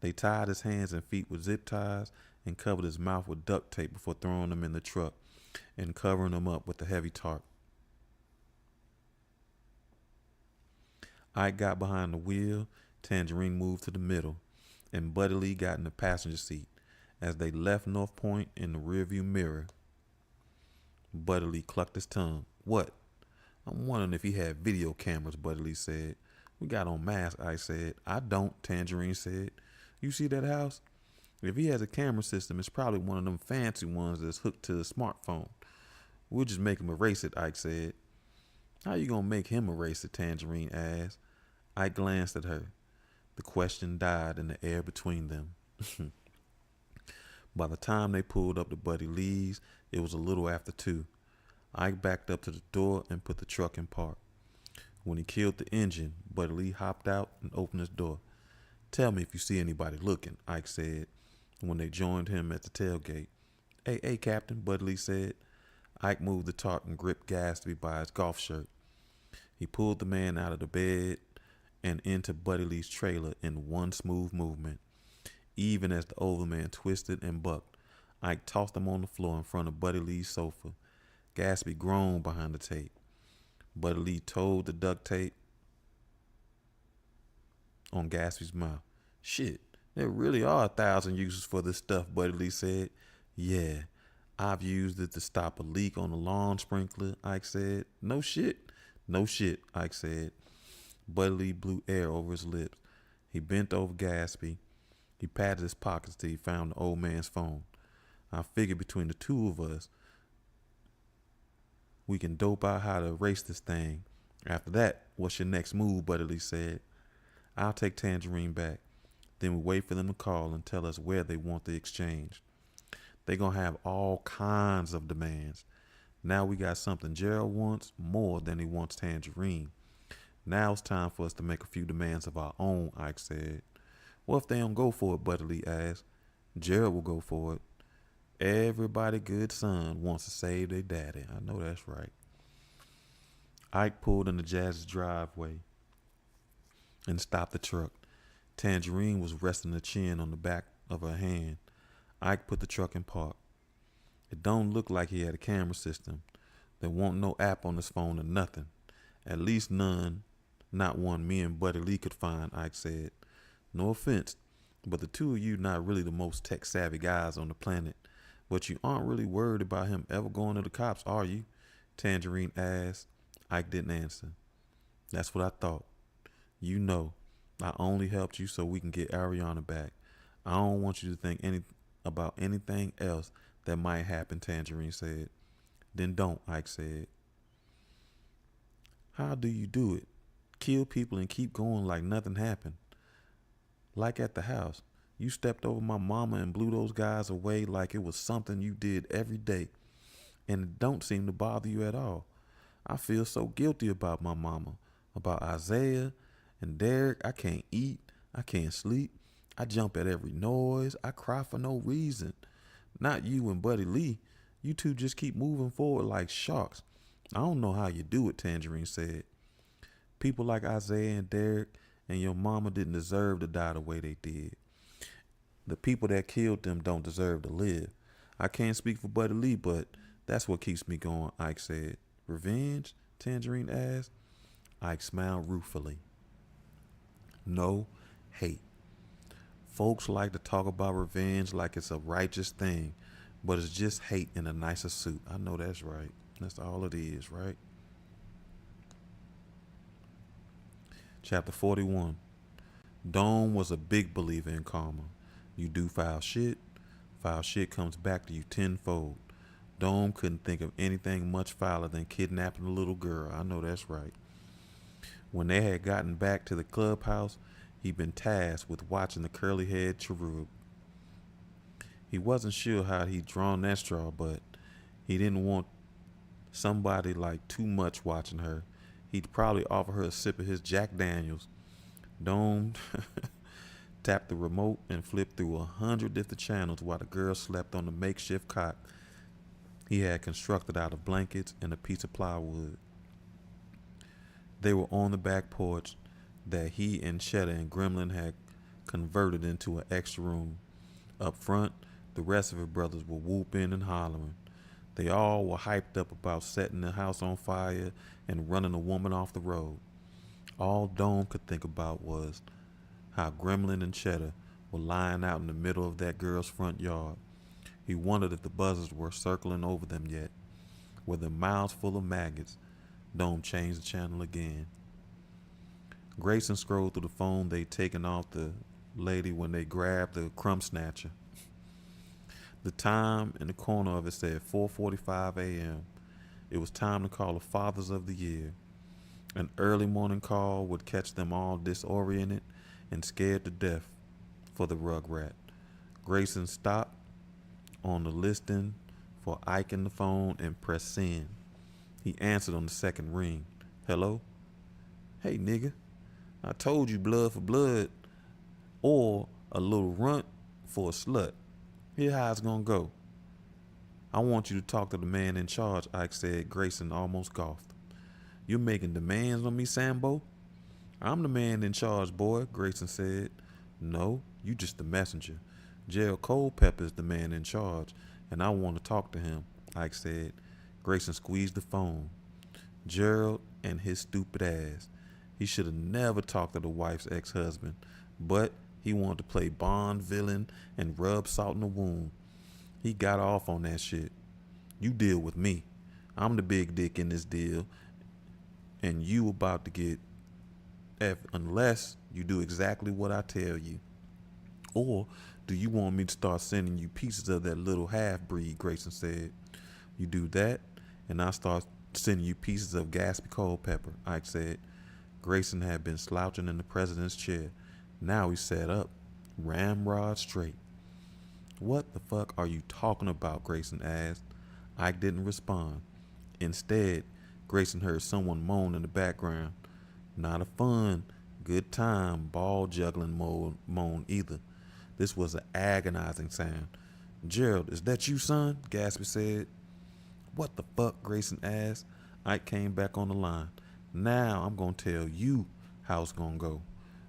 They tied his hands and feet with zip ties and covered his mouth with duct tape before throwing him in the truck and covering him up with a heavy tarp. Ike got behind the wheel, Tangerine moved to the middle, and Buddy Lee got in the passenger seat. As they left North Point in the rearview mirror, Buddy Lee clucked his tongue. What? I'm wondering if he had video cameras, Buddy Lee said. We got on masks, Ike said. I don't, Tangerine said. You see that house? If he has a camera system, it's probably one of them fancy ones that's hooked to a smartphone. We'll just make him erase it, Ike said. How you gonna make him erase it? Tangerine asked. Ike glanced at her. The question died in the air between them. By the time they pulled up to Buddy Lee's, it was a little after 2. Ike backed up to the door and put the truck in park. When he killed the engine, Buddy Lee hopped out and opened his door. Tell me if you see anybody looking, Ike said when they joined him at the tailgate. Hey, Captain, Buddy Lee said. Ike moved the tarp and gripped Gatsby by his golf shirt. He pulled the man out of the bed and into Buddy Lee's trailer in one smooth movement. Even as the older man twisted and bucked, Ike tossed him on the floor in front of Buddy Lee's sofa. Gatsby groaned behind the tape. Buddy Lee told the duct tape on Gatsby's mouth. Shit, there really are 1,000 uses for this stuff, Buddy Lee said. Yeah, I've used it to stop a leak on a lawn sprinkler, Ike said. No shit, Ike said. Buddy Lee blew air over his lips. He bent over Gatsby. He patted his pockets till he found the old man's phone. I figured between the two of us, we can dope out how to erase this thing. After that, what's your next move, Buddy Lee said. I'll take Tangerine back. Then we wait for them to call and tell us where they want the exchange. They're going to have all kinds of demands. Now we got something Gerald wants more than he wants Tangerine. Now it's time for us to make a few demands of our own, Ike said. What if they don't go for it, Buddy Lee asked. Gerald will go for it. Everybody good son wants to save their daddy. I know that's right. Ike pulled into Jazz's driveway and stopped the truck. Tangerine was resting her chin on the back of her hand. Ike put the truck in park. It don't look like he had a camera system. There won't no app on his phone or nothing. At least none, not one me and Buddy Lee could find, Ike said. No offense, but the two of you not really the most tech-savvy guys on the planet. But you aren't really worried about him ever going to the cops, are you? Tangerine asked. Ike didn't answer. That's what I thought. You know, I only helped you so we can get Ariana back. I don't want you to think about anything else that might happen, Tangerine said. Then don't, Ike said. How do you do it? Kill people and keep going like nothing happened. Like at the house. You stepped over my mama and blew those guys away like it was something you did every day. And it don't seem to bother you at all. I feel so guilty about my mama, about Isaiah and Derek. I can't eat. I can't sleep. I jump at every noise. I cry for no reason. Not you and Buddy Lee. You two just keep moving forward like sharks. I don't know how you do it, Tangerine said. People like Isaiah and Derek and your mama didn't deserve to die the way they did. The people that killed them don't deserve to live. I can't speak for Buddy Lee, but that's what keeps me going, Ike said. Revenge? Tangerine asked. Ike smiled ruefully. No, hate. Folks like to talk about revenge like it's a righteous thing, but it's just hate in a nicer suit. I know that's right. That's all it is, right? Chapter 41. Dome was a big believer in karma. You do foul shit comes back to you tenfold. Dome couldn't think of anything much fouler than kidnapping a little girl. I know that's right. When they had gotten back to the clubhouse, he'd been tasked with watching the curly-haired cherub. He wasn't sure how he'd drawn that straw, but he didn't want somebody like too much watching her. He'd probably offer her a sip of his Jack Daniels. Dome tapped the remote and flipped through 100 different channels while the girl slept on the makeshift cot he had constructed out of blankets and a piece of plywood. They were on the back porch that he and Cheddar and Gremlin had converted into an extra room. Up front, the rest of his brothers were whooping and hollering. They all were hyped up about setting the house on fire and running a woman off the road. All Dome could think about was how Gremlin and Cheddar were lying out in the middle of that girl's front yard. He wondered if the buzzards were circling over them yet. With their mouths full of maggots, Dome changed the channel again. Grayson scrolled through the phone they'd taken off the lady when they grabbed the crumb snatcher. The time in the corner of it said 4:45 a.m. It was time to call the Fathers of the Year. An early morning call would catch them all disoriented and scared to death for the rugrat. Grayson stopped on the listing for Ike in the phone and pressed send. He answered on the second ring. Hello? Hey, nigga. I told you blood for blood or a little runt for a slut. Here how it's gonna go. I want you to talk to the man in charge, Ike said. Grayson almost coughed. You're making demands on me, Sambo? I'm the man in charge, boy, Grayson said. No, you just the messenger. Gerald Culpepper is the man in charge, and I want to talk to him, Ike said. Grayson squeezed the phone. Gerald and his stupid ass. He should have never talked to the wife's ex-husband, but he wanted to play Bond villain and rub salt in the wound. He got off on that shit. You deal with me. I'm the big dick in this deal, and you about to get F unless you do exactly what I tell you. Or do you want me to start sending you pieces of that little half-breed, Grayson said. You do that, and I start sending you pieces of Gaspy Culpepper, Ike said. Grayson had been slouching in the president's chair. Now he sat up, ramrod straight. What the fuck are you talking about? Grayson asked. Ike didn't respond. Instead, Grayson heard someone moan in the background. Not a fun, good time, ball juggling moan either. This was an agonizing sound. Gerald, is that you, son? Gaspy said. What the fuck? Grayson asked. Ike came back on the line. Now I'm going to tell you how it's going to go.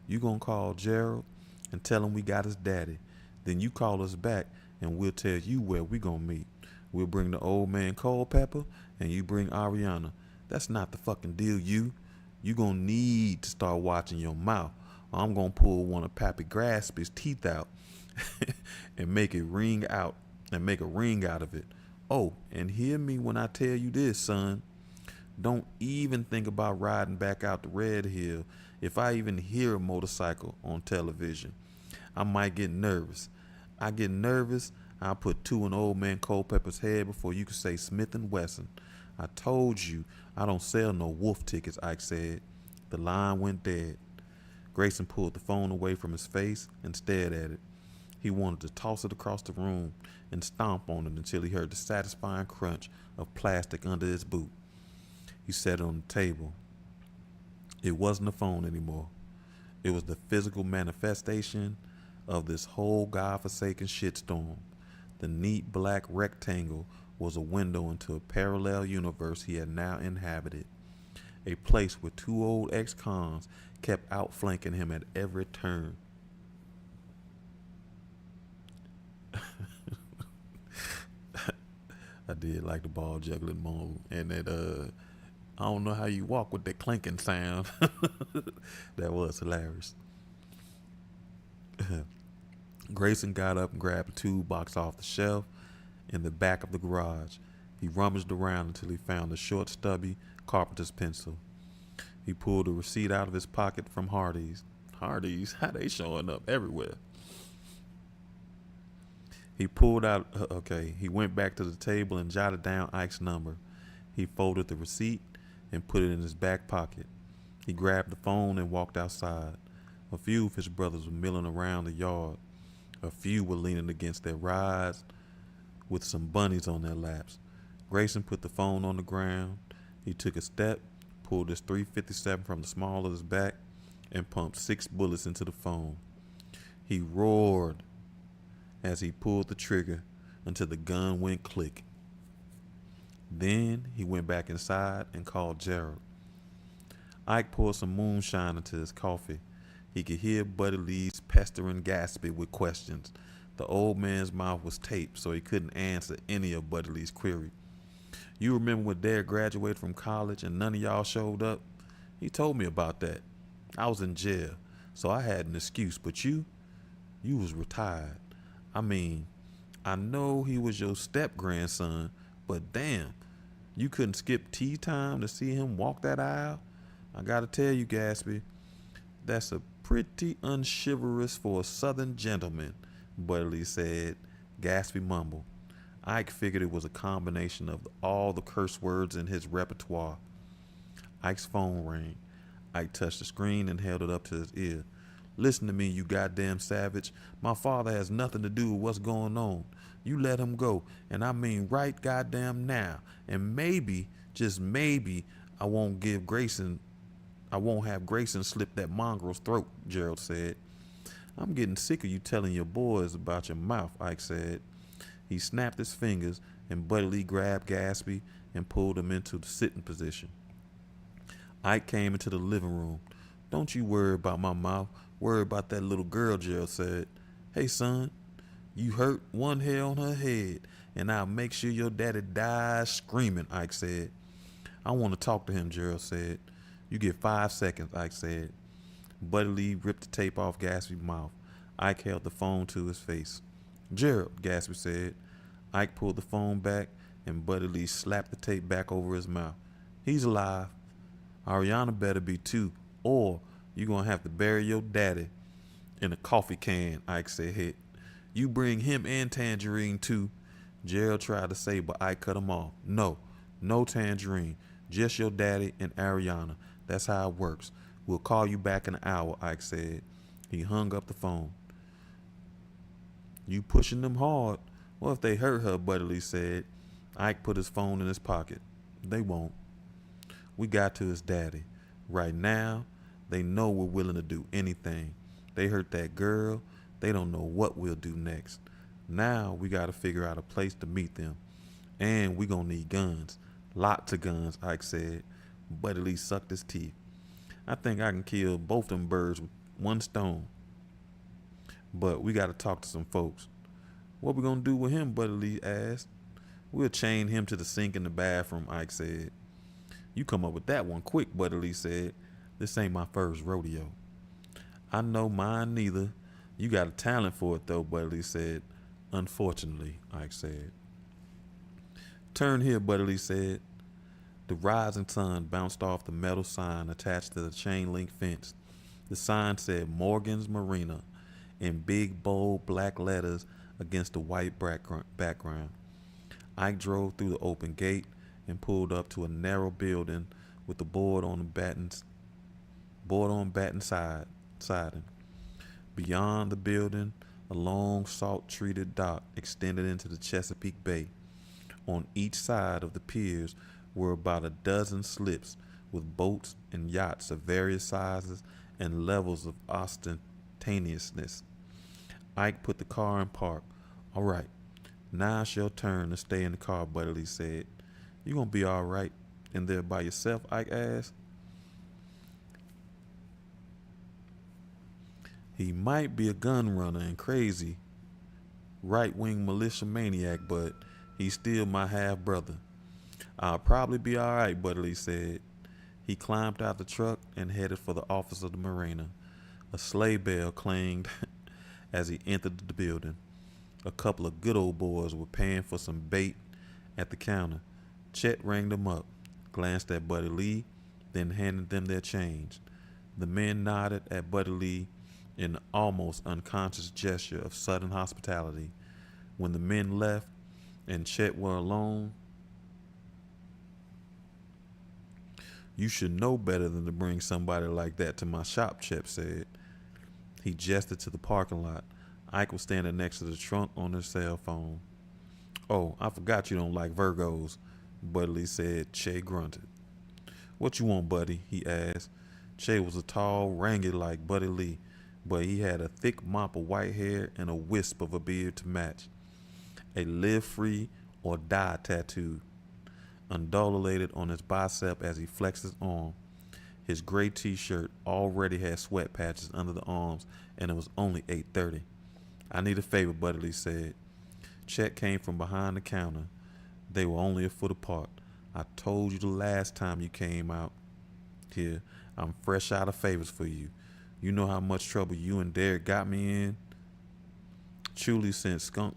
You going to call Gerald and tell him we got his daddy. Then you call us back and we'll tell you where we going to meet. We'll bring the old man Culpepper and you bring Ariana. That's not the fucking deal, you. You going to need to start watching your mouth. Or I'm going to pull one of Pappy Graspy's teeth out and make a ring out of it. Oh, and hear me when I tell you this, son. Don't even think about riding back out the Red Hill if I even hear a motorcycle on television. I might get nervous. I get nervous, I'll put two in old man Culpepper's head before you can say Smith and Wesson. I told you I don't sell no wolf tickets, Ike said. The line went dead. Grayson pulled the phone away from his face and stared at it. He wanted to toss it across the room and stomp on it until he heard the satisfying crunch of plastic under his boot. He set it on the table. It wasn't a phone anymore. It was the physical manifestation of this whole godforsaken shitstorm. The neat black rectangle was a window into a parallel universe he had now inhabited. A place where two old ex-cons kept outflanking him at every turn. I did like the ball juggling moan and that I don't know how you walk with that clinking sound. That was hilarious. Grayson got up and grabbed a toolbox off the shelf in the back of the garage. He rummaged around until he found a short, stubby carpenter's pencil. He pulled a receipt out of his pocket from Hardee's. Hardee's? How they showing up everywhere? He pulled out, he went back to the table and jotted down Ike's number. He folded the receipt and put it in his back pocket. He grabbed the phone and walked outside. A few of his brothers were milling around the yard. A few were leaning against their rides with some bunnies on their laps. Grayson put the phone on the ground. He took a step, pulled his .357 from the small of his back, and pumped 6 bullets into the phone. He roared as he pulled the trigger until the gun went click. Then he went back inside and called Gerald. Ike poured some moonshine into his coffee. He could hear Buddy Lee's pestering Gatsby with questions. The old man's mouth was taped, so he couldn't answer any of Buddy Lee's query. You remember when Dad graduated from college and none of y'all showed up? He told me about that. I was in jail, so I had an excuse, but you was retired. I mean, I know he was your step-grandson, but damn, you couldn't skip tea time to see him walk that aisle? I gotta tell you, Gatsby, that's a pretty unchivalrous for a southern gentleman, Buddy Lee said. Gatsby mumbled. Ike figured it was a combination of all the curse words in his repertoire. Ike's phone rang. Ike touched the screen and held it up to his ear. Listen to me, you goddamn savage. My father has nothing to do with what's going on. You let him go, and I mean right goddamn now. And maybe, just maybe, I won't have Grayson slip that mongrel's throat, Gerald said. I'm getting sick of you telling your boys about your mouth, Ike said. He snapped his fingers, and Buddy Lee grabbed Gatsby and pulled him into the sitting position. Ike came into the living room. Don't you worry about my mouth. Worry about that little girl, Gerald said. Hey, son, you hurt one hair on her head, and I'll make sure your daddy dies screaming, Ike said. I want to talk to him, Gerald said. You get 5 seconds, Ike said. Buddy Lee ripped the tape off Gatsby's mouth. Ike held the phone to his face. Gerald, Gatsby said. Ike pulled the phone back, and Buddy Lee slapped the tape back over his mouth. He's alive. Ariana better be too, or you're going to have to bury your daddy in a coffee can, Ike said. You bring him and Tangerine too. Gerald tried to say, but Ike cut him off. No Tangerine. Just your daddy and Ariana. That's how it works. We'll call you back in an hour, Ike said. He hung up the phone. You pushing them hard. What if they hurt her, Buddy Lee said. Ike put his phone in his pocket. They won't. We got to his daddy. Right now, they know we're willing to do anything. They hurt that girl. They don't know what we'll do next. Now we got to figure out a place to meet them. And we gonna need guns. Lots of guns, Ike said. Buddy Lee sucked his teeth. I think I can kill both them birds with one stone. But we got to talk to some folks. What we gonna do with him, Buddy Lee asked. We'll chain him to the sink in the bathroom, Ike said. You come up with that one quick, Buddy Lee said. This ain't my first rodeo. I know mine neither. You got a talent for it though, Buddy Lee said. Unfortunately, Ike said. Turn here, Buddy Lee said. The rising sun bounced off the metal sign attached to the chain link fence. The sign said Morgan's Marina. in big, bold black letters against the white background. Ike drove through the open gate and pulled up to a narrow building with the board on batten siding. Beyond the building, a long salt-treated dock extended into the Chesapeake Bay. On each side of the piers were about a dozen slips with boats and yachts of various sizes and levels of ostentatiousness. Ike put the car in park. "All right, now it's your turn to stay in the car," Butterly said. "You gonna be all right in there by yourself?" Ike asked. "He might be a gun runner and crazy right-wing militia maniac, but he's still my half-brother." "I'll probably be all right," Butterly said. He climbed out the truck and headed for the office of the marina. A sleigh bell clanged as he entered the building. A couple of good old boys were paying for some bait at the counter. Chet rang them up, glanced at Buddy Lee, then handed them their change. The men nodded at Buddy Lee in an almost unconscious gesture of sudden hospitality. When the men left and Chet were alone, "You should know better than to bring somebody like that to my shop," Chet said. He gestured to the parking lot. Ike was standing next to the trunk on his cell phone. "Oh, I forgot you don't like Virgos," Buddy said. Che grunted. "What you want, Buddy?" he asked. Che was a tall, rangy like Buddy Lee, but he had a thick mop of white hair and a wisp of a beard to match. A "Live Free or Die" tattoo undulated on his bicep as he flexed his arm. His gray t-shirt already had sweat patches under the arms, and it was only 8:30. "I need a favor," Buddy said. Chet came from behind the counter. They were only a foot apart. "I told you the last time you came out here, I'm fresh out of favors for you. You know how much trouble you and Derek got me in?" Truly sent Skunk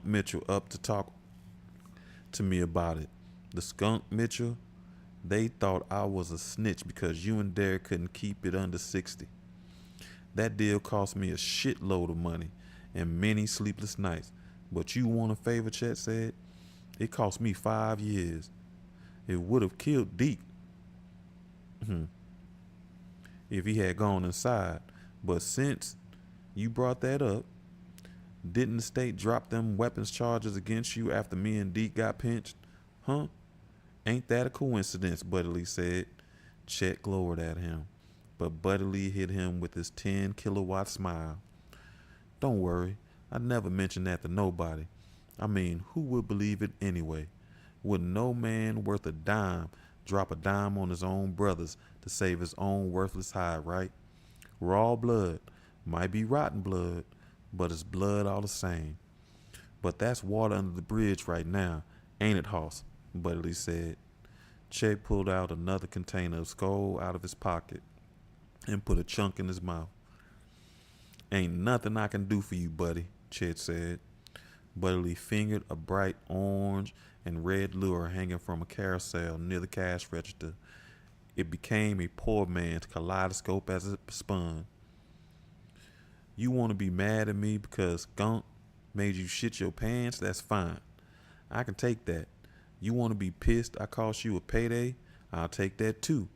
Mitchell up to talk to me about it. The Skunk Mitchell, they thought I was a snitch because you and Derek couldn't keep it under 60. That deal cost me a shitload of money and many sleepless nights. But you want a favor, Chet said? It cost me 5 years. It would have killed Deke if he had gone inside. But since you brought that up, didn't the state drop them weapons charges against you after me and Deke got pinched? Huh? Ain't that a coincidence, Buddy Lee said. Chet glowered at him, but Buddy Lee hit him with his 10-kilowatt smile. Don't worry, I never mentioned that to nobody. I mean, who would believe it anyway? Would no man worth a dime drop a dime on his own brothers to save his own worthless hide, right? Raw blood, might be rotten blood, but it's blood all the same. But that's water under the bridge right now, ain't it, Hoss? Buddy Lee said. Chet pulled out another container of skull out of his pocket and put a chunk in his mouth. Ain't nothing I can do for you, buddy, Chet said. Buddy Lee fingered a bright orange and red lure hanging from a carousel near the cash register. It became a poor man's kaleidoscope as it spun. You want to be mad at me because Skunk made you shit your pants? That's fine. I can take that. You want to be pissed I cost you a payday? I'll take that too.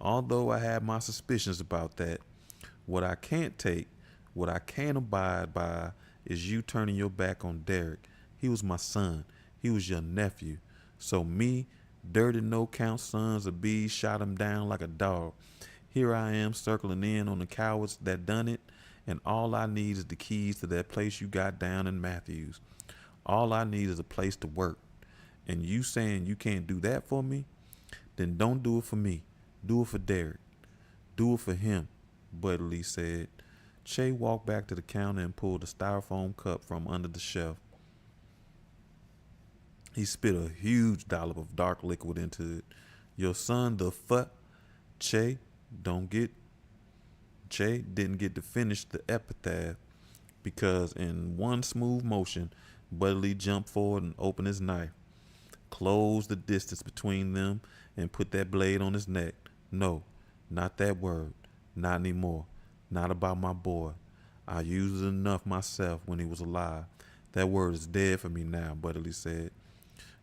Although I have my suspicions about that. What I can't take, what I can't abide by, is you turning your back on Derek. He was my son. He was your nephew. So me, dirty no-count sons of bees, shot him down like a dog. Here I am circling in on the cowards that done it, and all I need is the keys to that place you got down in Matthews. All I need is a place to work. And you saying you can't do that for me? Then don't do it for me. Do it for Derek. Do it for him, Buddy Lee said. Che walked back to the counter and pulled a styrofoam cup from under the shelf. He spit a huge dollop of dark liquid into it. Your son the Che didn't get to finish the epitaph because in one smooth motion, Buddy Lee jumped forward and opened his knife, closed the distance between them, and put that blade on his neck. No, not that word. Not anymore. Not about my boy. I used it enough myself when he was alive. That word is dead for me now, Buddy Lee said.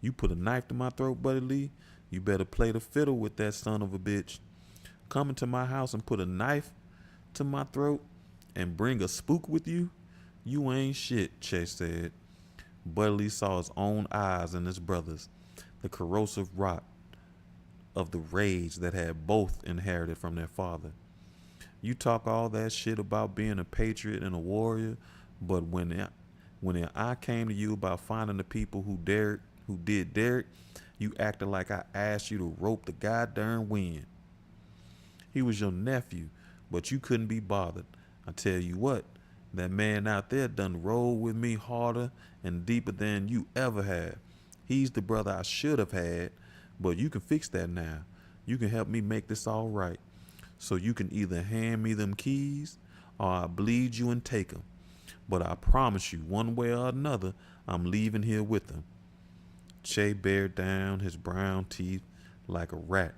You put a knife to my throat, Buddy Lee? You better play the fiddle with that son of a bitch. Come into my house and put a knife to my throat and bring a spook with you? You ain't shit, Chase said. Buddy Lee saw his own eyes in his brother's, the corrosive rot of the rage that had both inherited from their father. You talk all that shit about being a patriot and a warrior, but when I came to you about finding the people who did Derek, you acted like I asked you to rope the goddamn wind. He was your nephew, but you couldn't be bothered. I tell you what, that man out there done rolled with me harder and deeper than you ever have. He's the brother I should have had, but you can fix that now. You can help me make this all right. So you can either hand me them keys or I bleed you and take them. But I promise you, one way or another, I'm leaving here with them. Che bared down his brown teeth like a rat.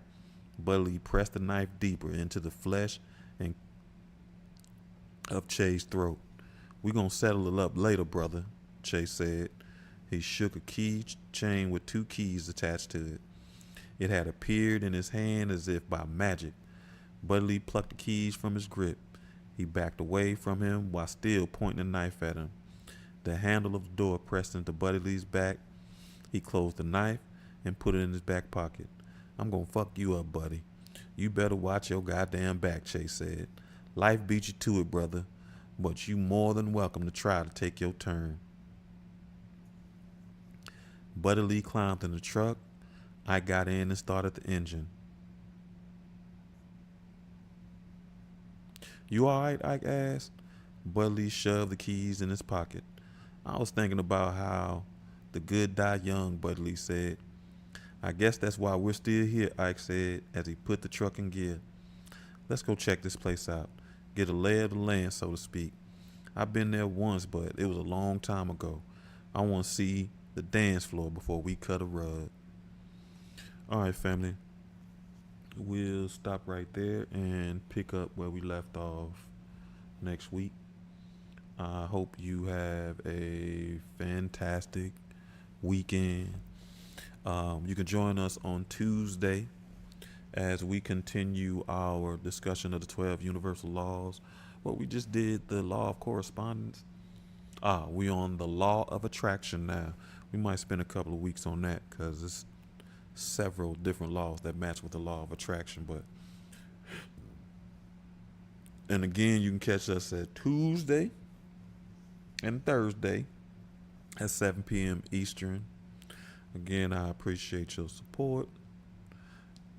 Buddy pressed the knife deeper into the flesh and of Che's throat. We gonna settle it up later, brother, Che said. He shook a key chain with 2 keys attached to it. It had appeared in his hand as if by magic. Buddy Lee plucked the keys from his grip. He backed away from him while still pointing the knife at him. The handle of the door pressed into Buddy Lee's back. He closed the knife and put it in his back pocket. I'm gonna fuck you up, buddy. You better watch your goddamn back, Chase said. Life beat you to it, brother, but you more than welcome to try to take your turn. Buddy Lee climbed in the truck. I got in and started the engine. You all right, Ike asked. Buddy Lee shoved the keys in his pocket. I was thinking about how the good die young, Buddy Lee said. I guess that's why we're still here, Ike said as he put the truck in gear. Let's go check this place out. Get a lay of the land, so to speak. I've been there once, but it was a long time ago. I want to see the dance floor before we cut a rug. All right, family. We'll stop right there and pick up where we left off next week. I hope you have a fantastic weekend. You can join us on Tuesday as we continue our discussion of the 12 universal laws. Well, we just did the law of correspondence. We on the law of attraction now. We might spend a couple of weeks on that because it's several different laws that match with the law of attraction. And again, you can catch us at Tuesday and Thursday at 7 p.m. Eastern. Again, I appreciate your support.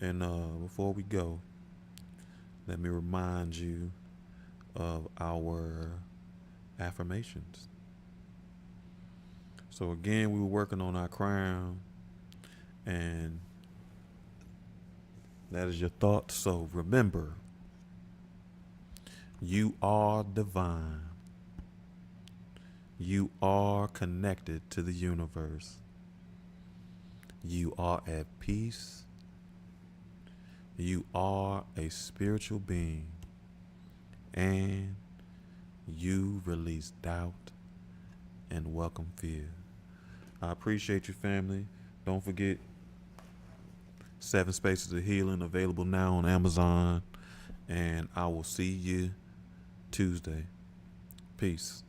And before we go, let me remind you of our affirmations. So again, we were working on our crown, and that is your thought. So remember, you are divine. You are connected to the universe. You are at peace. You are a spiritual being. And you release doubt and welcome fear. I appreciate you, family. Don't forget 7 Spaces of Healing available now on Amazon. And I will see you Tuesday. Peace.